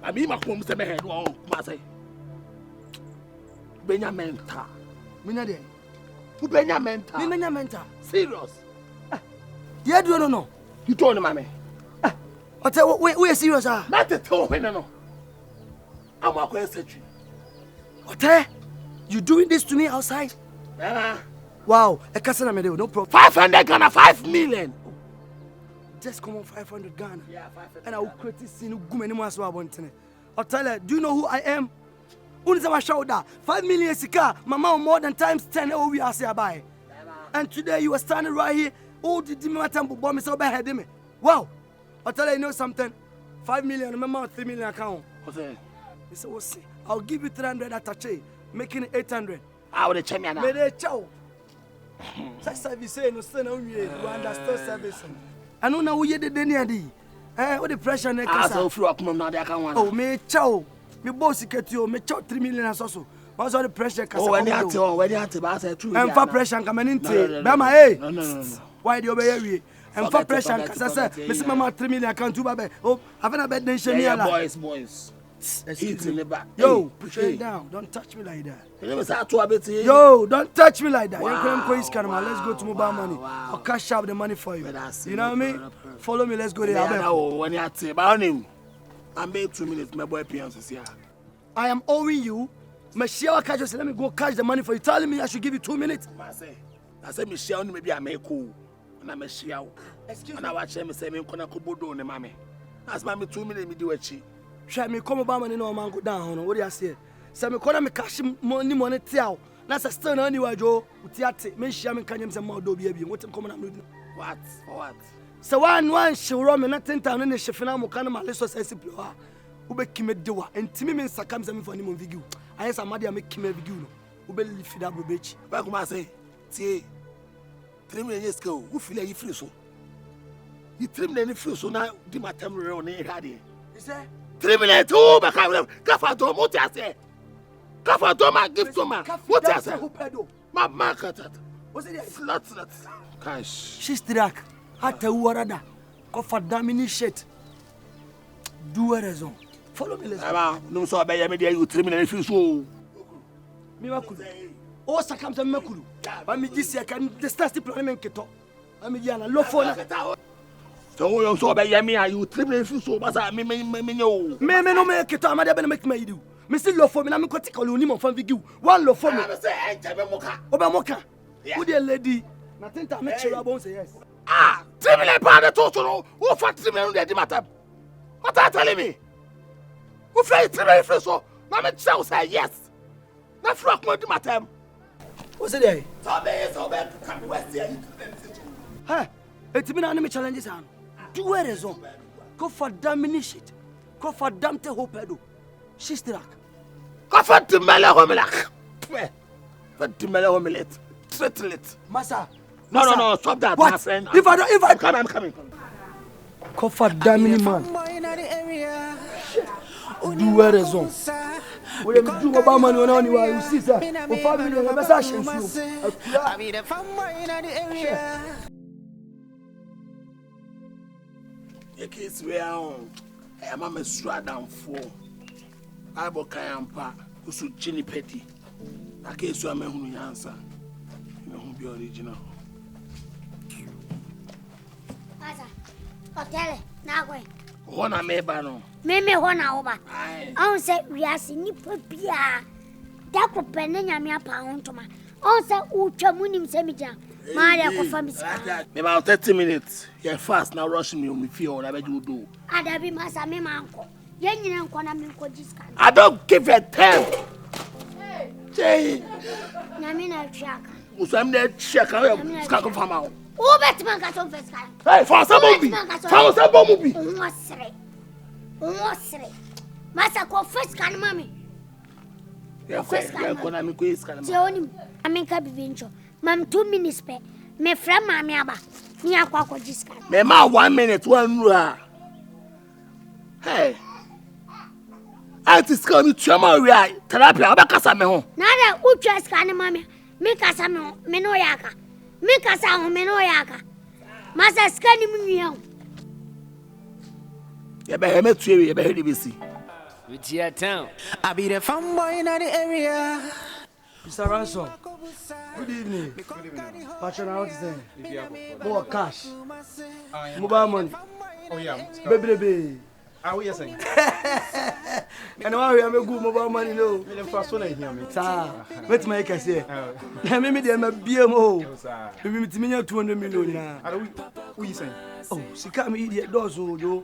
I mean, my home say my head. Oh, my say. Benjamin. Minade. Who Benjamin? Benjamin. Serious. Yeah, do you know? You told him, mommy. We are serious, ah. Not to tell me, no. I'm a question. What? You doing this to me outside? Wow, a cousin I made no problem. 500 Ghana, 5 million. Just come on 500 Ghana. Yeah, 500. And I will criticize you go many more so I want to. I'll tell her, do you know who I am? Unza my shoulder. 5 million sika. Mama more than times 10 oh we are say buy. And today you are standing right here. Oh, did you matter bomb me so bad me? Wow. I'll tell you, you know something. 5 million, remember 3 million account. What's that? He said, what's it? I'll give you 300 at a making it 800. I would have checked me now. May chow. Such service, no son, you understand service. I don't know who you did any idea. What the pressure neck? I saw through a come now, they can't want. Oh, me chow. Me boss get you, me chow 3 million as also. What's all the pressure? Oh, when you have to, I said true. And for pressure coming into Bama, hey. No. Why do you obey? And for pressure, because I said, Mr. Mama 3 million account to Babe. Oh, I've a bed nation here. Boys. Excuse me. Yo, push it down. Don't touch me like that. Yo, don't touch me like that. Let's go to mobile money. I'll cash out the money for you. You know what I mean? Follow me, let's go there. When you have to about him, I made 2 minutes, my boy Pians here. I am owing you. Michelle catch let me go cash the money for you. Telling me I should give you 2 minutes. I said Michelle, maybe I make cool. And I'm Michelle. Excuse me. And I watch him say, I'm going to go do the mommy. That's my 2 minutes, me do a cheat. Try me come about money, no man go down. What do you say? Say me call me cash money tell. That's a stern anyway, Joe. Utiate, me share me can some more do baby. What come on? What? For what? So one she run me nothing town in the chefina mo can my lesson sensible. Who be kime dewa and Timmy means I come for him video. I am somebody make kime video. Who be lift it up bitch. Back come say, see 3 million go. Who feel like you free so? You 3 million free so now do my time around here hardy. Is that 3 million too, but Kafa to what I say. Kafa to my gift to my what I say. My market. What's it? Slot. Cash. She's track. Hata uarada. Kofa damini shit. Do a raison. Follow me, let's go. No, so I buy me there. You 3 million free so. Me makulu. O sakam sa makulu. Ba mi gisi aka the start plan men keto. Ba mi yana lo phone. So you so be yemi are you triple so basa me no make it am dey make me do. Me still love for me na me kwati call oni mo fan vigi. One love for me. I say enter me moka. Oba moka. Who dey lady? Na tinta me chira bon say yes. Ah, triple pound to no. Who for triple no dey matter. What are you telling me? Who fly triple so? Na me say yes. Na flock mo dey matter. What's it there? So be come west here. Hey, it's me na me challenges am. Tu as raison. Ko for damn shit. Ko for damn te hopedo. Shistrak. Ko for te mele homelak. For te mele homelet. Settle it. Massa. No, stop that, what? My friend. If I I'm coming. Ko for damn man. Tu as raison. We am do about man when only you see sir. O family na be sa shensu. I be the fanboy in the area. The case where I am a straight down for. I bo kayampa usu chini petty. Na case where me hunu answer. Me hunu be original. Asa. Oteele, na gwe. Hona me ba no. Me hona oba. On say we are ni popia. Da ko pene nyame apa hontoma. On say utwa munim se mi jam. Ma ya ko famisi. Me about 30 minutes. You fast now rush me on me feel na be do. Adabi masa me manko. Ye nyina nko na me nko jiska. I don't give a damn. Hey. Nyame na twaka. Usam na check am ska ko fama. O betman ka so feska. Hey, for some movie. For some movie. Mosre. Masa ko feska na mami. Ya ko na me ko iska na. Jeoni aminka bibincho. Mam 2 minutes pe. Me frame mami aba. Ni akwa ko jiska. Me ma 1 minute one rua. Hey. Artist come to my way. Therapy abakasa me ho. Na da utwa ska na mami. Me kasa me ho. Me no yaka. Me kasa ho me no yaka. Masa ska ni munua. You better me tue, you better be see. With your town. I be the fanboy in the area. Mr. Ransom. Good evening. Patron out there. More cash. Mobile money. Oh yeah. Baby. Ah, we are saying. And why we have a good mobile money no. Me dem first one here me. Sir, wait my can say. Na me dem BMO. Me mitiminya 200 million na. Who you saying? Oh, sika me idiot does yo.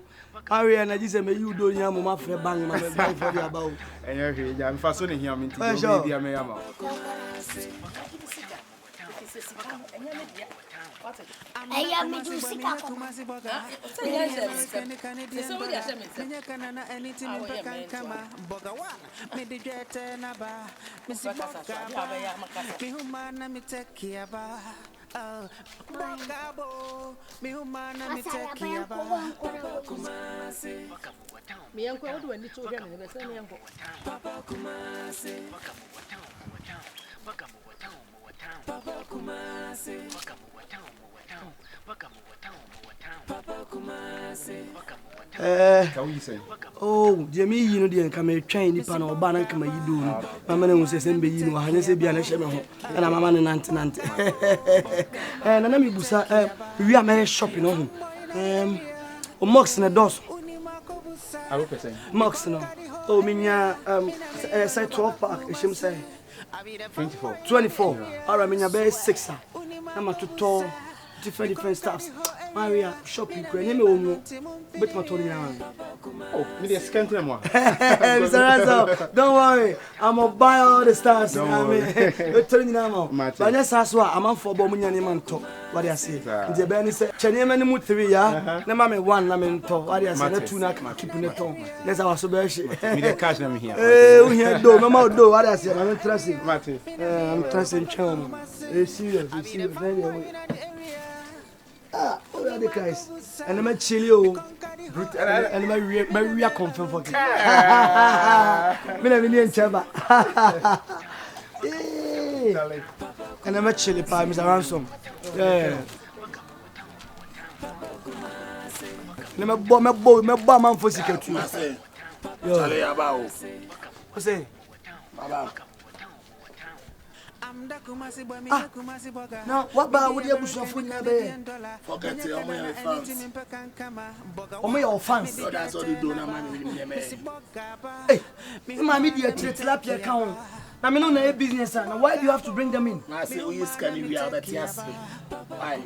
Area na jise me you do nya mo ma frɛ bang ma me buy for the about. Enye hwe ja me first one here me nti be dia me ama. I am me do sika ko. Oh, dear me, you know, dear, come a train the pan or banner come you do. My man was a send you know, I say be an asham, and I'm a man in Nantinant. And I know Busa, we are married shopping on him. Oh, Mox in a dos. I hope say. Mox no. Oh, minya, say 12 pack, she say 24. All right, minya bear 6. I'm a to different stuffs. Maria shopping name me bet my Tony now. Oh, me dey scan them one. Mr. Ransom, don't worry. I'm gonna buy all the stars. I mean, you're telling now. But yes, as well, I'm for Bomunya man talk. What do you say? The Benny said, Chenya many 3 ya. Na mama 1 na me talk. What do you say? 2 na keeping the tongue. Yes, I was so bad. Me dey cash them here. We here do. Mama do. What do you say? I'm trusting. I'm trusting chum. Serious. Ah, oh, the guys. And I'm a chilly and my real confirm for you. Million chaba. And I'm a chilly pie, Mr. Ransom. Yeah. My boy, man for security. Yo, what's it? Now, what about with the Bush of Food? Forget it, I'm your fans. Your fans. So that's all you do now, man. Hey, my media tilapia account. I mean, on a business, and why do you have to bring them in? I say, we is can we are, but yes. Why?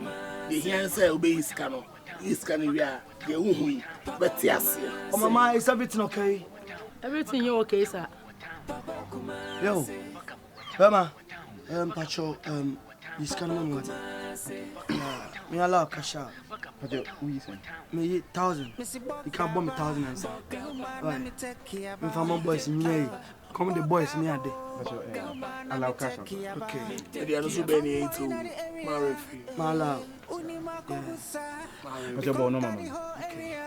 The here say, obey his canon. Is can we are, the who, but yes. Oh, Mama, is everything okay? Everything you okay, sir? Yo, Mama, Pacho, this kind of money. Me allow cash out. Me 1,000. You can't buy me 1,000 and say. Right. If I'm on boys in here, come with the boys in here. Allow cash out. Okay. They are not so many to marry. Allow. What's your boy, no, Mama? Okay.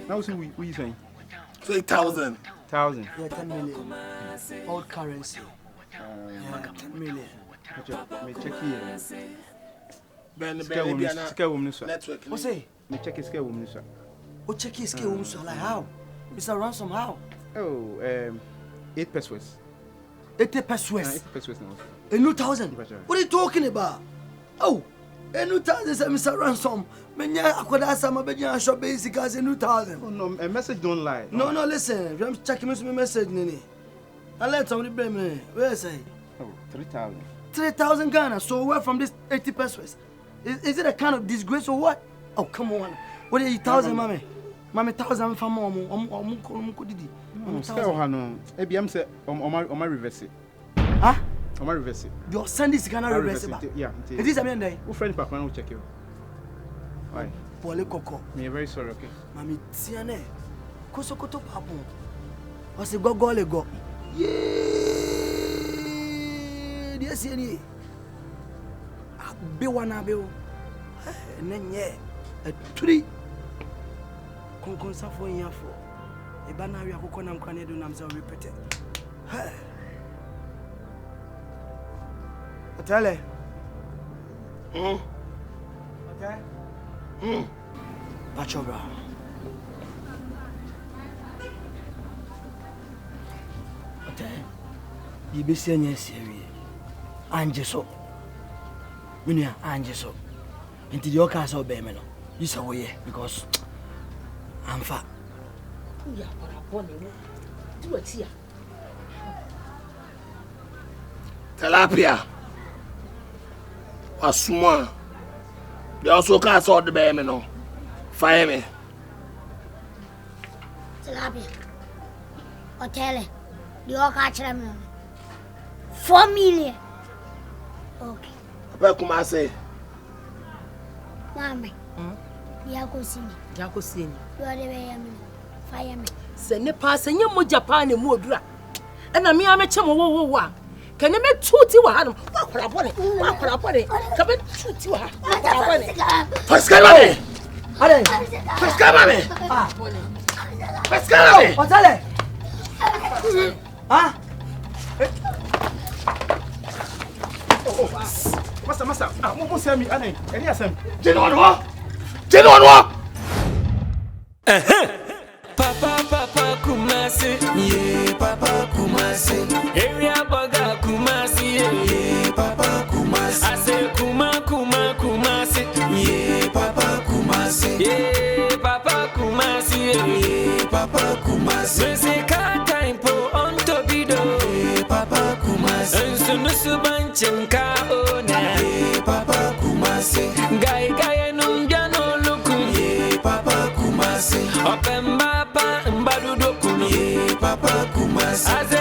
Now see what you saying? 3,000. 1,000. Yeah, 10 million. Old currency. 10 million. Me check here. Scale woman, sir. Network. What's it? Me check his scale woman, sir. Oh, check his scale woman, sir. Like how? Mr. Ransom, how? Oh, 8 pesos. 80 pesos. 8 pesos now. A new 1,000. What are you talking about? Oh, a new 1,000, said Mr. Ransom. Menya akoda sama beja shop basic as a new 1,000. Oh no, a message don't lie. No, listen. I'm checking my message, Nini. And let somebody blame me. Where is it? Oh, 3,000. 3,000 Ghana. So where from this 80 pesos? Is it a kind of disgrace or what? Oh, come on. What are you 1,000, mommy? Mommy 1,000 for mom. Scale no. ABM say on my reverse it. Huh? On my reverse it. Your son is Ghana reverse it. Yeah. It is a man day. Who friend Papa will check you. Why? Pole Coco. Me very sorry, okay? Mammy Tiane. Kosokoto Papo. Was a go. Yeah. Yes, any. Be one abill. And then, yeah, a tree. Conconsa for year for. A banner you have conam canado names are repeated. Hey. Oteele. Okay. Pacho bra. Oteele. You be saying yes, Angeso. Minia Angeso. Into the Okas or Bemeno. You saw way because I'm fat. Yeah, but I want to do it here. Tilapia. Asuma. They also can't sort the Bemeno. Fire me. Tilapia. Oteele. The Oka catch 4 million. Okay. Where Kumasi? Mama. Yako sini. You are the way fire me. Send the pass and your Japan and Mudra. And I mean, I'm a chamo. Can you make 2 to 1? What upon it? Come and shoot you. Let's go, mommy. Let's go, mommy. Let's go, mommy. Oteele. Huh? Master. Mo say me ane. Any asem. Genuine. Papa Kumasi, yeah, Papa Kumasi. Area Baga Kumasi, yeah, Papa Kumasi. I say Kumasi, yeah, Papa Kumasi, yeah, Papa Kumasi, yeah, Papa Kumasi. Say time po on Tobido, yeah, Papa Kumasi. And soon Subanchenka ona, yeah, Papa Kumasi. Guy no jano look, yeah, Papa Kumasi. Papa Kumasi.